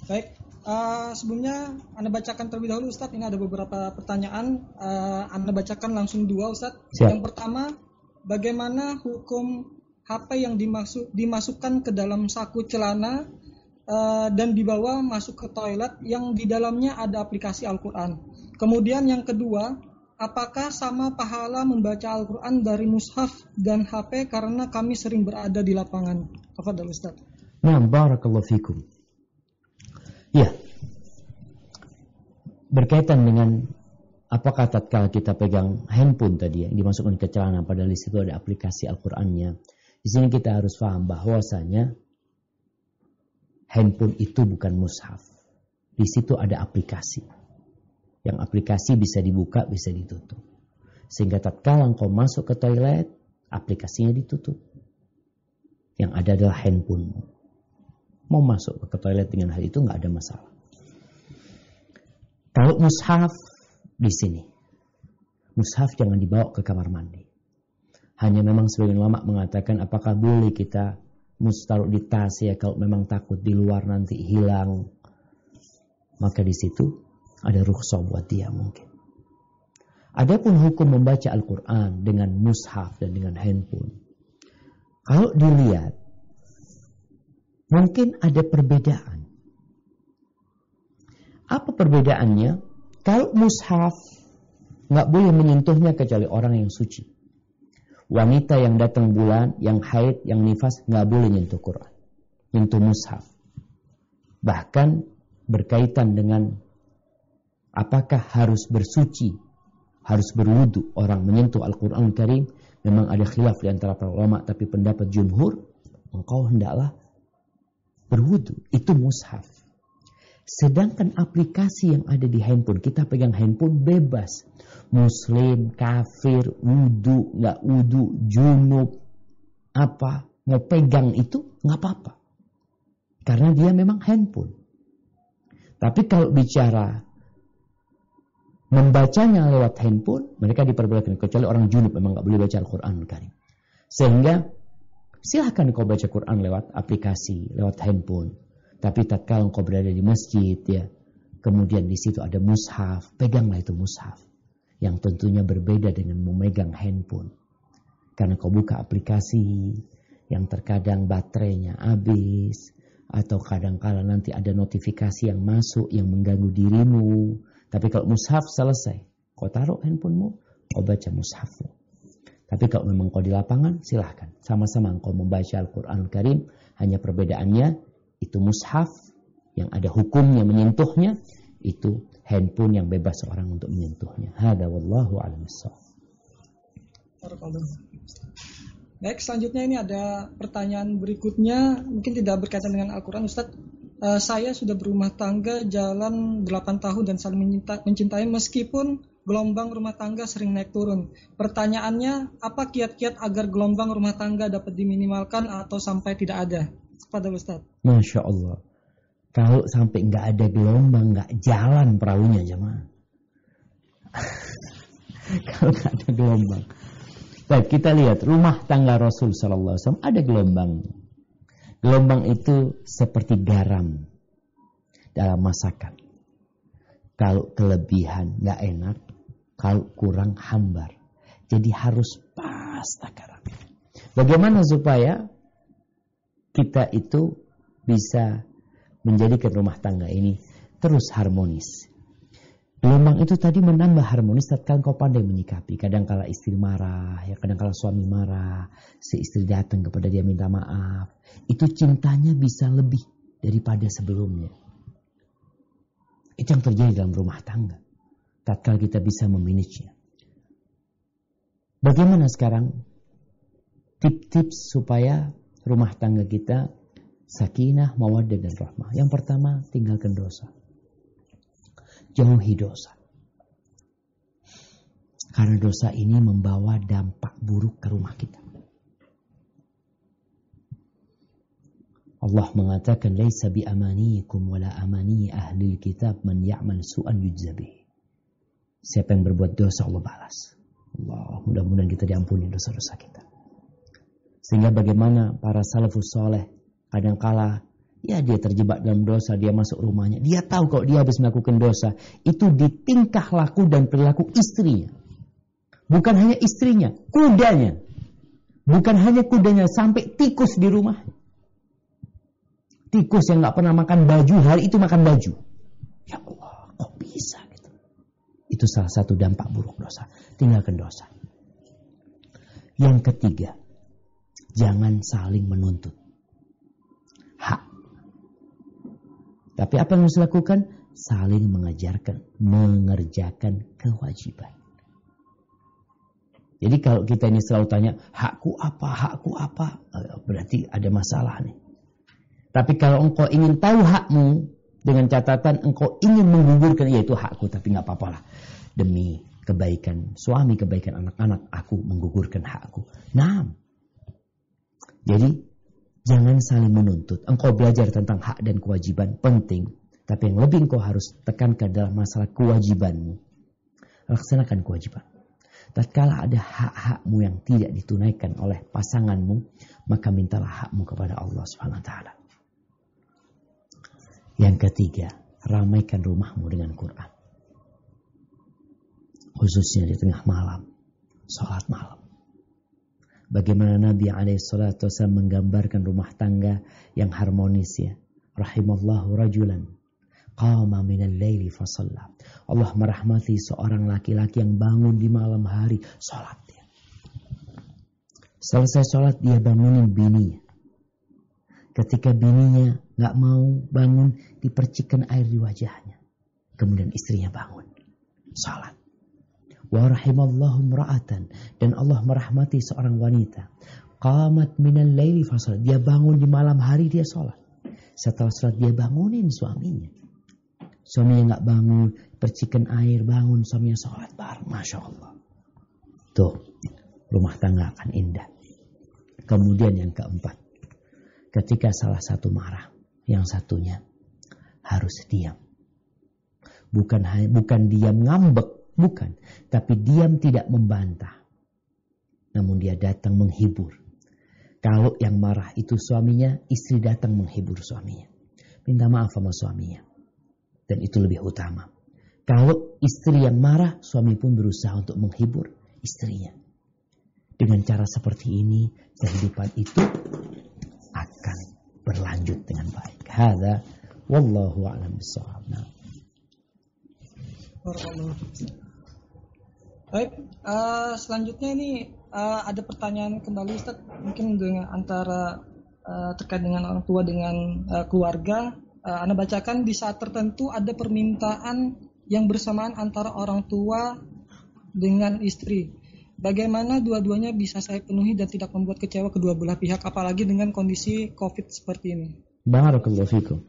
Baik, sebelumnya Anda bacakan terlebih dahulu Ustaz. Ini ada beberapa pertanyaan. Anda bacakan langsung dua Ustaz. Siap. Yang pertama, bagaimana hukum HP yang dimasukkan ke dalam saku celana dan dibawa masuk ke toilet yang di dalamnya ada aplikasi Al-Quran. Kemudian yang kedua, apakah sama pahala membaca Al-Quran dari mushaf dan HP karena kami sering berada di lapangan? Tafadhal Ustaz. Nah, barakallahu fikum. Ya, berkaitan dengan apakah tatkala kita pegang handphone tadi yang dimasukkan ke celana, padahal di situ ada aplikasi Al-Qur'annya. Di sini kita harus paham bahwasanya Handphone itu bukan mushaf. Di situ ada aplikasi. Yang aplikasi bisa dibuka, bisa ditutup. Sehingga tatkala engkau masuk ke toilet, aplikasinya ditutup. Yang ada adalah handphonemu. Mau masuk ke toilet dengan hal itu nggak ada masalah. Kalau mushaf di sini, mushaf jangan dibawa ke kamar mandi. Hanya memang sebagian ulama mengatakan apakah boleh kita taruh di tas ya kalau memang takut di luar nanti hilang. Maka di situ ada rukhsah buat dia mungkin. Adapun hukum membaca Al-Quran dengan mushaf dan dengan handphone. Kalau dilihat, mungkin ada perbedaan. Apa perbedaannya? Kalau mushaf, nggak boleh menyentuhnya kecuali orang yang suci. Wanita yang datang bulan, yang haid, yang nifas, nggak boleh nyentuh Quran. Nyentuh mushaf. Bahkan berkaitan dengan apakah harus bersuci, harus berwudu orang menyentuh Al-Quran Karim. Memang ada khilaf di antara para ulama, tapi pendapat jumhur, engkau hendaklah berwudu. Itu mushaf. Sedangkan aplikasi yang ada di handphone, kita pegang handphone bebas. Muslim, kafir, wudu, nggak wudu, junub, apa, mau pegang itu nggak apa-apa. Karena dia memang handphone. Tapi kalau bicara membacanya lewat handphone, mereka diperbolehkan. Kecuali orang junub memang nggak boleh baca Al-Quran Karim. Sehingga silahkan kau baca Quran lewat aplikasi, lewat handphone. Tapi tatkala engkau berada di masjid, ya, kemudian di situ ada mushaf, peganglah itu mushaf. Yang tentunya berbeda dengan memegang handphone. Karena kau buka aplikasi yang terkadang baterainya habis, atau kadang-kala nanti ada notifikasi yang masuk yang mengganggu dirimu. Tapi kalau mushaf selesai, kau taruh handphonemu, kau baca mushafmu. Tapi kalau memang kau di lapangan, silahkan. Sama-sama engkau membaca Al-Quran Karim, hanya perbedaannya, itu mushaf yang ada hukumnya menyentuhnya, itu handphone yang bebas orang untuk menyentuhnya. Hada wallahu a'lam bissawab. Baik, selanjutnya ini ada pertanyaan berikutnya, mungkin tidak berkaitan dengan Al-Quran, Ustaz. Saya sudah berumah tangga jalan 8 tahun dan saling mencintai meskipun gelombang rumah tangga sering naik turun. Pertanyaannya, apa kiat-kiat agar gelombang rumah tangga dapat diminimalkan atau sampai tidak ada? Kepada Ustaz. Masya Allah. Kalau sampai nggak ada gelombang, nggak jalan perahunya jemaah. Kalau nggak ada gelombang. Baik, kita lihat rumah tangga Rasul Sallallahu Alaihi Wasallam ada gelombang. Gelombang itu seperti garam dalam masakan. Kalau kelebihan nggak enak, kalau kurang hambar. Jadi harus pas takarannya. Bagaimana supaya kita itu bisa menjadikan rumah tangga ini terus harmonis. Gelombang itu tadi menambah harmonis tatkala kau pandai menyikapi. Kadang-kala istri marah, ya kadang-kala suami marah, si istri datang kepada dia minta maaf. Itu cintanya bisa lebih daripada sebelumnya. Itu yang terjadi dalam rumah tangga. Tatkala kita bisa memanagenya. Bagaimana sekarang tips-tips supaya rumah tangga kita sakinah, mawaddah dan rahmah? Yang pertama, tinggalkan dosa. Jauhi dosa. Karena dosa ini membawa dampak buruk ke rumah kita. Allah mengatakan, "Laisa bi amaniikum wala amani ahli kitab man ya'mal su'an yujza bih." Siapa yang berbuat dosa Allah balas. Allah, mudah-mudahan kita diampuni dosa-dosa kita. Sehingga bagaimana para salafus saleh kadangkala ya dia terjebak dalam dosa, dia masuk rumahnya. Dia tahu kalau dia habis melakukan dosa, itu di tingkah laku dan perilaku istrinya. Bukan hanya istrinya, kudanya. Bukan hanya kudanya, sampai tikus di rumah. Tikus yang gak pernah makan baju, hari itu makan baju. Ya Allah, kok bisa gitu. Itu salah satu dampak buruk dosa. Tinggalkan dosa. Yang ketiga, jangan saling menuntut hak. Tapi apa yang harus dilakukan? Saling mengerjakan kewajiban. Jadi kalau kita ini selalu tanya, hakku apa, berarti ada masalah nih. Tapi kalau engkau ingin tahu hakmu dengan catatan engkau ingin menggugurkan, yaitu hakku, tapi nggak apa-apa lah. Demi kebaikan suami, kebaikan anak-anak, aku menggugurkan hakku. Nah, jadi jangan saling menuntut. Engkau belajar tentang hak dan kewajiban penting, tapi yang lebih engkau harus tekankan adalah masalah kewajibanmu. Laksanakan kewajiban. Tatkala ada hak-hakmu yang tidak ditunaikan oleh pasanganmu, maka mintalah hakmu kepada Allah Subhanahu wa taala. Yang ketiga, ramaikan rumahmu dengan Quran. Khususnya di tengah malam, salat malam. Bagaimana Nabi alaihissalatu wasallam menggambarkan rumah tangga yang harmonis ya. Rahimallahu rajulan qama minal laili fasalla. Allah merahmati seorang laki-laki yang bangun di malam hari, salat dia. Selesai salat dia bangunin bininya. Ketika bininya nggak mau bangun, dipercikkan air di wajahnya. Kemudian istrinya bangun, salat. Wa rahimallahu imra'atan, dan Allah merahmati seorang wanita. Qamat minal laili fasalla. Dia bangun di malam hari, dia salat. Setelah salat dia bangunin suaminya. Suaminya nggak bangun, percikan air, bangun, suaminya salat bareng. Masya Allah. Tuh, rumah tangga akan indah. Kemudian yang keempat, ketika salah satu marah, yang satunya harus diam. Bukan diam ngambek, bukan. Tapi diam tidak membantah. Namun dia datang menghibur. Kalau yang marah itu suaminya, istri datang menghibur suaminya. Minta maaf sama suaminya. Dan itu lebih utama. Kalau istri yang marah, suami pun berusaha untuk menghibur istrinya. Dengan cara seperti ini, kehidupan itu akan berlanjut dengan baik. Hadza wallahu a'lam bishawab. Baik, selanjutnya ini ada pertanyaan kembali Ustaz, mungkin dengan antara terkait dengan orang tua dengan keluarga. Anda bacakan, di saat tertentu ada permintaan yang bersamaan antara orang tua dengan istri. Bagaimana dua-duanya bisa saya penuhi dan tidak membuat kecewa kedua belah pihak, apalagi dengan kondisi COVID seperti ini? Barakallahu fikum.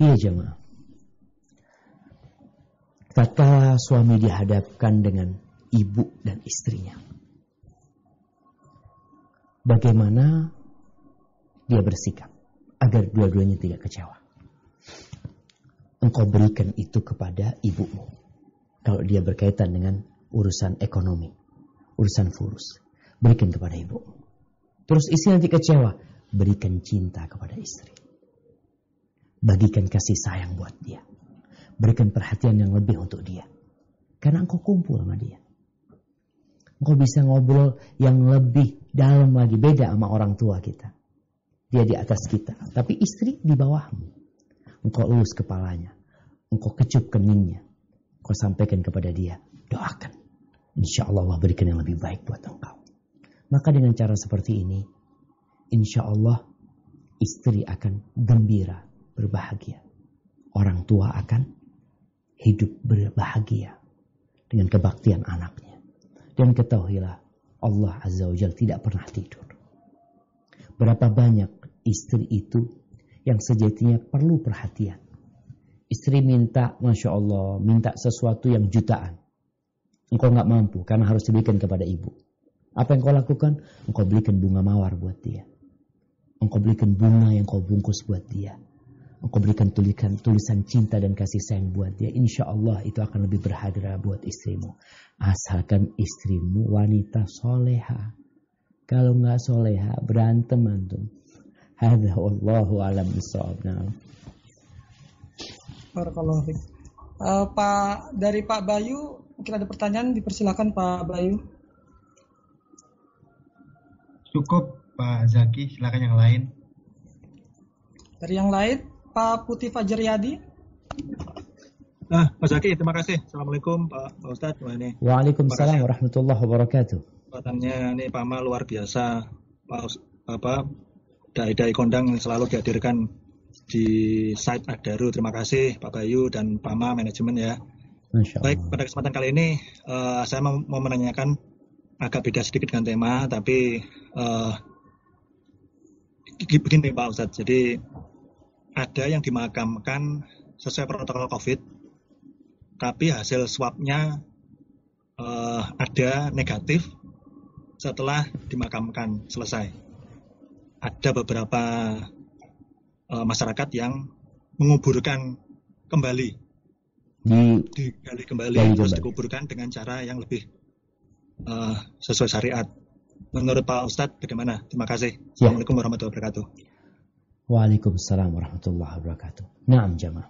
Iya jemaah. Tatkala suami dihadapkan dengan ibu dan istrinya, bagaimana dia bersikap agar dua-duanya tidak kecewa? Engkau berikan itu kepada ibumu. Kalau dia berkaitan dengan urusan ekonomi, urusan furus, berikan kepada ibumu. Terus istri nanti kecewa, berikan cinta kepada istri. Bagikan kasih sayang buat dia. Berikan perhatian yang lebih untuk dia. Karena engkau kumpul sama dia. Engkau bisa ngobrol yang lebih dalam lagi. Beda sama orang tua kita. Dia di atas kita. Tapi istri di bawahmu. Engkau elus kepalanya. Engkau kecup keningnya. Engkau sampaikan kepada dia. Doakan. Insya Allah berikan yang lebih baik buat engkau. Maka dengan cara seperti ini, insya Allah istri akan gembira, berbahagia. Orang tua akan hidup berbahagia dengan kebaktian anaknya. Dan ketahuilah, Allah Azza wa Jalla tidak pernah tidur. Berapa banyak istri itu yang sejatinya perlu perhatian. Istri minta, Masya Allah, minta sesuatu yang jutaan. Engkau gak mampu karena harus diberikan kepada ibu. Apa yang kau lakukan? Engkau belikan bunga mawar buat dia. Engkau belikan bunga yang kau bungkus buat dia. Engkau berikan tulisan cinta dan kasih sayang buat dia. Insya Allah itu akan lebih berharga buat istrimu. Asalkan istrimu wanita soleha. Kalau nggak soleha, berantem antum. Hadza wallahu a'lam bishawab. Barakallahu fiik. Dari Pak Bayu, mungkin ada pertanyaan, dipersilakan Pak Bayu. Cukup Pak Zaki, silakan yang lain. Dari yang lain, Pak Putih Fajaryadi. Pak Zaki, terima kasih. Assalamualaikum Pak Ustadz. Waalaikumsalam warahmatullahi wabarakatuh. Kesempatannya ini Pak Ma luar biasa. Dai-dai kondang yang selalu dihadirkan di site Adaru. Terima kasih Pak Bayu dan Pak Ma manajemen ya. Baik, pada kesempatan kali ini saya mau menanyakan agak beda sedikit dengan tema, tapi begini Pak Ustadz, jadi ada yang dimakamkan sesuai protokol COVID, tapi hasil swabnya ada negatif setelah dimakamkan selesai. Ada beberapa masyarakat yang menguburkan kembali, digali kembali, terus dikuburkan dengan cara yang lebih sesuai syariat. Menurut Pak Ustadz bagaimana? Terima kasih. Assalamualaikum warahmatullahi wabarakatuh. Waalaikumsalam warahmatullahi wabarakatuh. Naam jamaah.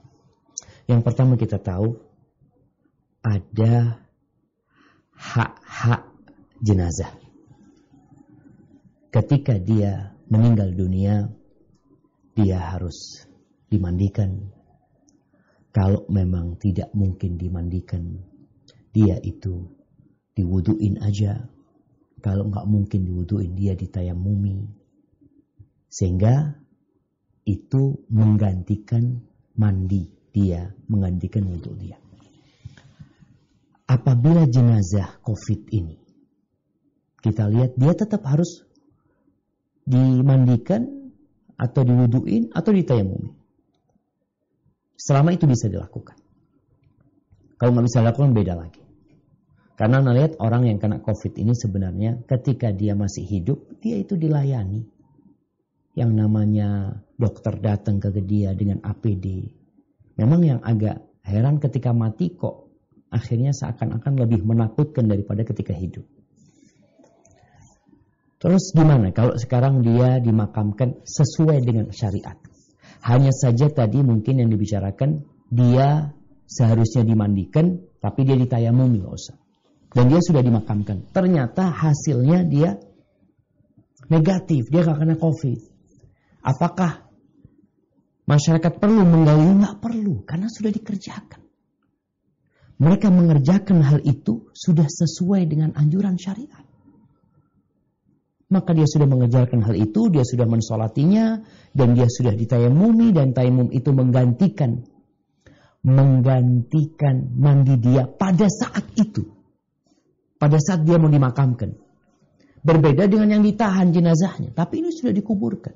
Yang pertama kita tahu ada hak-hak jenazah. Ketika dia meninggal dunia, dia harus dimandikan. Kalau memang tidak mungkin dimandikan, dia itu diwuduin aja. Kalau nggak mungkin diwuduin, dia ditayamumi. Sehingga itu menggantikan mandi dia, menggantikan wudhu dia. Apabila jenazah COVID ini, kita lihat dia tetap harus dimandikan atau diwuduin atau ditayamumi. Selama itu bisa dilakukan. Kalau nggak bisa dilakukan beda lagi. Karena melihat orang yang kena COVID ini sebenarnya ketika dia masih hidup, dia itu dilayani. Yang namanya dokter datang ke dia dengan APD. Memang yang agak heran ketika mati kok akhirnya seakan-akan lebih menakutkan daripada ketika hidup. Terus gimana kalau sekarang dia dimakamkan sesuai dengan syariat? Hanya saja tadi mungkin yang dibicarakan dia seharusnya dimandikan tapi dia ditayamumi nggak usah. Dan dia sudah dimakamkan. Ternyata hasilnya dia negatif, dia nggak kena COVID. Apakah masyarakat perlu menggali? Nggak perlu, karena sudah dikerjakan. Mereka mengerjakan hal itu sudah sesuai dengan anjuran syariat. Maka dia sudah mengerjakan hal itu, dia sudah mensolatinya, dan dia sudah ditayamumi, dan tayamum itu menggantikan mandi dia pada saat itu. Pada saat dia mau dimakamkan. Berbeda dengan yang ditahan jenazahnya. Tapi ini sudah dikuburkan.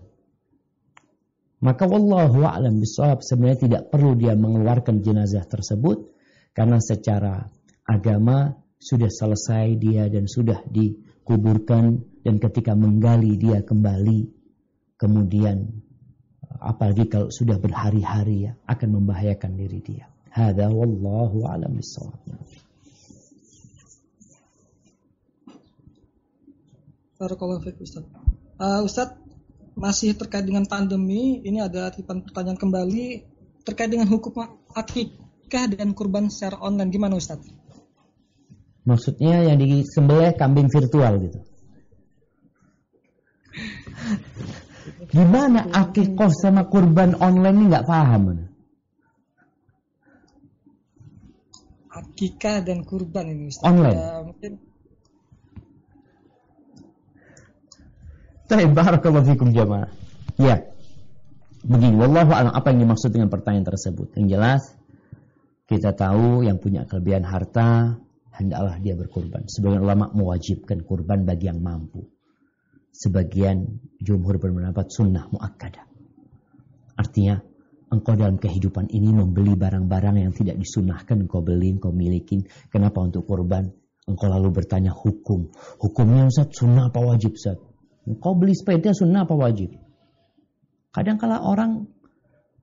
Maka wallahu a'lam bishawab, sebenarnya tidak perlu dia mengeluarkan jenazah tersebut. Karena secara agama sudah selesai dia dan sudah dikuburkan. Dan ketika menggali dia kembali. Kemudian apalagi kalau sudah berhari-hari ya, akan membahayakan diri dia. Hadza wallahu a'lam bishawab. Barakallahu fiik Ustaz. Ustaz, masih terkait dengan pandemi, ini ada pertanyaan kembali terkait dengan hukum akikah dan kurban secara online, gimana Ustaz? Maksudnya yang disembelih kambing virtual gitu. Gimana akikah sama kurban online ini nggak paham. Akikah dan kurban ini Ustaz. Online. Ya, mungkin Barakallahu fikum jamaah. Ya. Begini, wallahu a'lam apa yang dimaksud dengan pertanyaan tersebut. Yang jelas kita tahu yang punya kelebihan harta hendaklah dia berkurban. Sebagian ulama mewajibkan kurban bagi yang mampu. Sebagian jumhur berpendapat sunnah muakkadah. Artinya engkau dalam kehidupan ini membeli barang-barang yang tidak disunnahkan engkau beli, engkau milikin. Kenapa untuk kurban? Engkau lalu bertanya hukum. Hukumnya Ustaz sunnah apa wajib Ustaz? Engkau beli sepeda sunnah apa wajib? Kadang-kala orang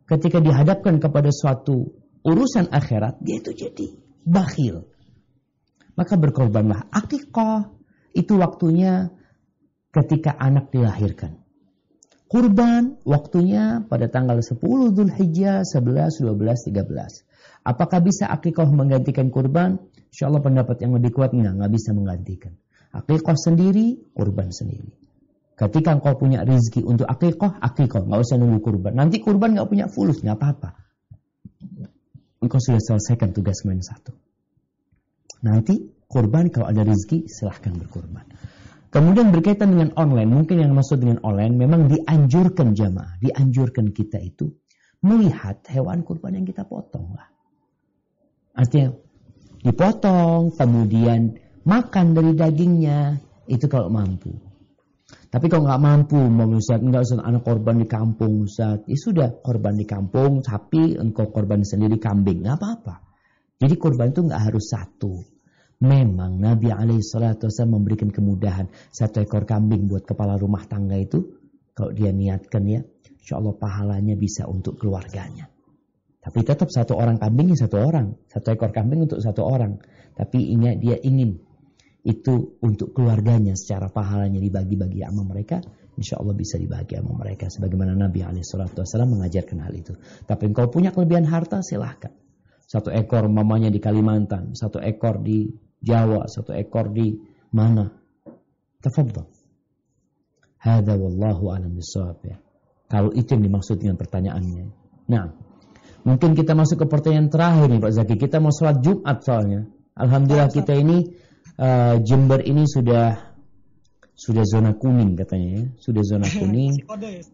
ketika dihadapkan kepada suatu urusan akhirat, dia itu jadi bakhil. Maka berkorbanlah. Akikah itu waktunya ketika anak dilahirkan. Kurban waktunya pada tanggal 10 Dzulhijjah, 11, 12, 13. Apakah bisa akikah menggantikan kurban? Insyaallah pendapat yang lebih kuat enggak bisa menggantikan. Akikah sendiri, kurban sendiri. Ketika engkau punya rezeki untuk akikah, nggak usah nunggu kurban. Nanti kurban nggak punya fulus, nggak apa-apa. Engkau sudah selesaikan tugas main satu. Nanti kurban kalau ada rezeki silahkan berkurban. Kemudian berkaitan dengan online, mungkin yang maksud dengan online memang dianjurkan jamaah, dianjurkan kita itu melihat hewan kurban yang kita potong lah. Artinya dipotong, kemudian makan dari dagingnya itu kalau mampu. Tapi kalau nggak mampu, mau Ustaz, enggak Ustaz, anak korban di kampung Ustaz. Ya sudah, korban di kampung, sapi, engkau korban sendiri kambing, nggak apa-apa. Jadi korban itu nggak harus satu. Memang Nabi SAW memberikan kemudahan. 1 ekor kambing buat kepala rumah tangga itu, kalau dia niatkan ya, insya Allah pahalanya bisa untuk keluarganya. Tapi tetap 1 orang kambingnya 1 orang. 1 ekor kambing untuk 1 orang. Tapi ingat dia ingin itu untuk keluarganya secara pahalanya dibagi-bagi sama mereka. Insya Allah bisa dibagi sama mereka. Sebagaimana Nabi SAW mengajarkan hal itu. Tapi kalau punya kelebihan harta silahkan. 1 ekor mamanya di Kalimantan. 1 ekor di Jawa. 1 ekor di mana. Tafadhal. Hadza wallahu a'lam bissawab ya. Kalau itu yang dimaksud dengan pertanyaannya. Nah, mungkin kita masuk ke pertanyaan terakhir nih Pak Zaki. Kita mau sholat Jumat soalnya. Alhamdulillah kita ini Jember ini sudah zona kuning katanya ya. Sudah zona kuning.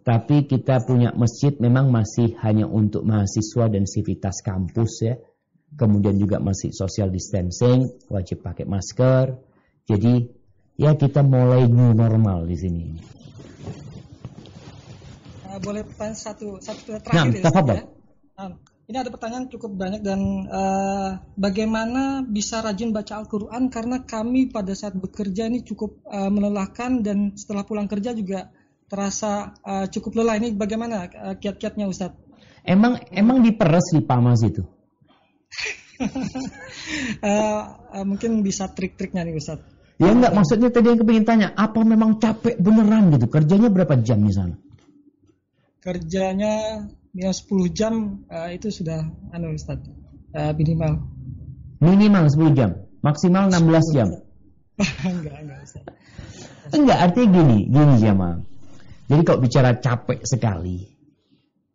Tapi kita punya masjid memang masih hanya untuk mahasiswa dan sivitas kampus ya. Kemudian juga masih social distancing, wajib pakai masker. Jadi ya kita mulai new normal di sini. Boleh pertanyaan satu terakhir ya. Ini ada pertanyaan cukup banyak dan bagaimana bisa rajin baca Al-Quran karena kami pada saat bekerja ini cukup melelahkan dan setelah pulang kerja juga terasa cukup lelah. Ini bagaimana kiat-kiatnya Ustaz? Emang diperes di Pamas itu? Mungkin bisa trik-triknya nih Ustaz. Ya enggak, maksudnya tadi yang kepingin tanya, apa memang capek beneran gitu? Kerjanya berapa jam di sana? Kerjanya ya 10 jam itu sudah Ustaz, minimal 10 jam, maksimal 16 jam. enggak Ustaz. Enggak, artinya gini jamaah. Jadi kalau bicara capek sekali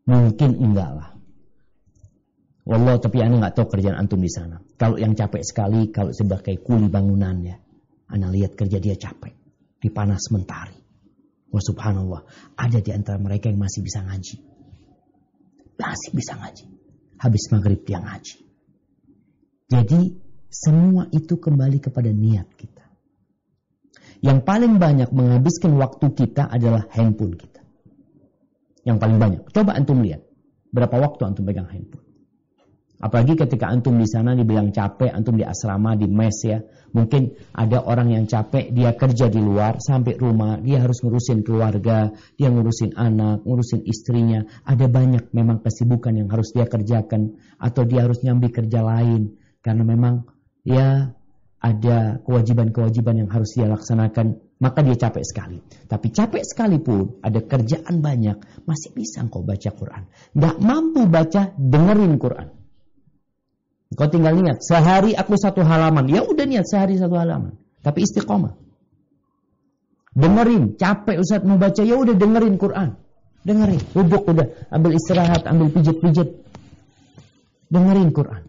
mungkin enggak lah. Wallah, tapi ana enggak tahu kerjaan antum di sana. Kalau yang capek sekali, kalau sebagai kuli bangunan ya, ana lihat kerja dia capek di panas mentari. Wah subhanallah, ada di antara mereka yang masih bisa ngaji. Masih bisa ngaji. Habis maghrib dia ngaji. Jadi semua itu kembali kepada niat kita. Yang paling banyak menghabiskan waktu kita adalah handphone kita. Yang paling banyak. Coba antum lihat. Berapa waktu antum pegang handphone. Apalagi ketika antum di sana dibilang capek, antum di asrama, di mes ya. Mungkin ada orang yang capek, dia kerja di luar, sampai rumah, dia harus ngurusin keluarga, dia ngurusin anak, ngurusin istrinya. Ada banyak memang kesibukan yang harus dia kerjakan. Atau dia harus nyambi kerja lain. Karena memang ya ada kewajiban-kewajiban yang harus dia laksanakan. Maka dia capek sekali. Tapi capek sekalipun, ada kerjaan banyak, masih bisa kok baca Quran. Nggak mampu baca, dengerin Quran. Kau tinggal niat, sehari aku 1 halaman. Ya udah niat sehari 1 halaman. Tapi istiqomah. Dengerin, capek Ustaz mau baca, ya udah dengerin Quran. Dengerin, duduk udah, ambil istirahat, ambil pijat-pijat. Dengerin Quran.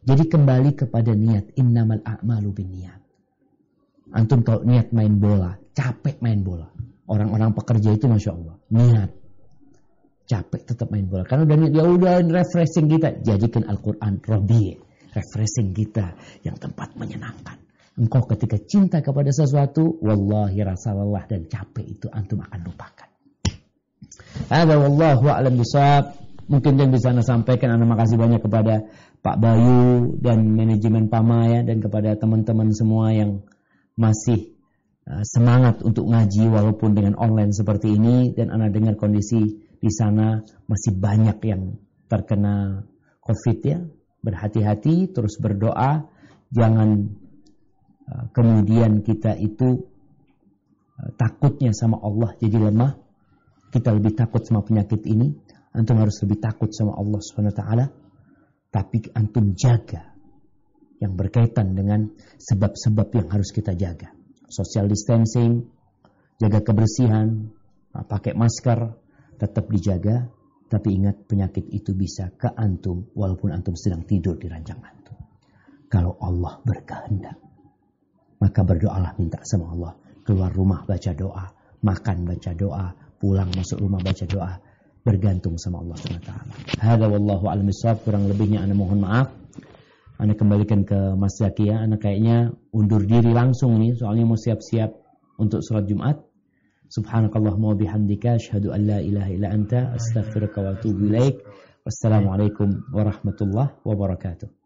Jadi kembali kepada niat, innamal a'malu binniyat. Antum kalau niat main bola, capek main bola. Orang-orang pekerja itu Masya Allah, niat. Capek tetap main bola. Karena udah refreshing kita. Jadikan Al-Quran Rabi'. Refreshing kita yang tempat menyenangkan. Engkau ketika cinta kepada sesuatu, wallahi rasa lelah dan capek itu antum akan lupakan. Ada wallahu a'lam bishawab. Mungkin yang bisa Anda sampaikan, Anda makasih banyak kepada Pak Bayu dan manajemen PAMA ya, dan kepada teman-teman semua yang masih semangat untuk ngaji walaupun dengan online seperti ini. Dan Anda dengar kondisi di sana masih banyak yang terkena COVID ya. Berhati-hati, terus berdoa. Jangan kemudian kita itu takutnya sama Allah jadi lemah. Kita lebih takut sama penyakit ini. Antum harus lebih takut sama Allah SWT. Tapi antum jaga yang berkaitan dengan sebab-sebab yang harus kita jaga. Social distancing, jaga kebersihan, pakai masker, tetap dijaga, tapi ingat penyakit itu bisa ke antum walaupun antum sedang tidur di ranjang antum. Kalau Allah berkehendak, maka berdoalah, minta sama Allah. Keluar rumah baca doa, makan baca doa, pulang masuk rumah baca doa, bergantung sama Allah SWT. Hadza wallahu a'lam bishawab. Kurang lebihnya ana mohon maaf. Ana kembalikan ke Mas Zaki ya. Ana kayaknya undur diri langsung nih, soalnya mau siap-siap untuk sholat Jumat. Subhanakallahumma wa bihamdika asyhadu an la ilaha illa anta astaghfiruka wa atubu ilaik. Wassalamualaikum warahmatullahi wabarakatuh.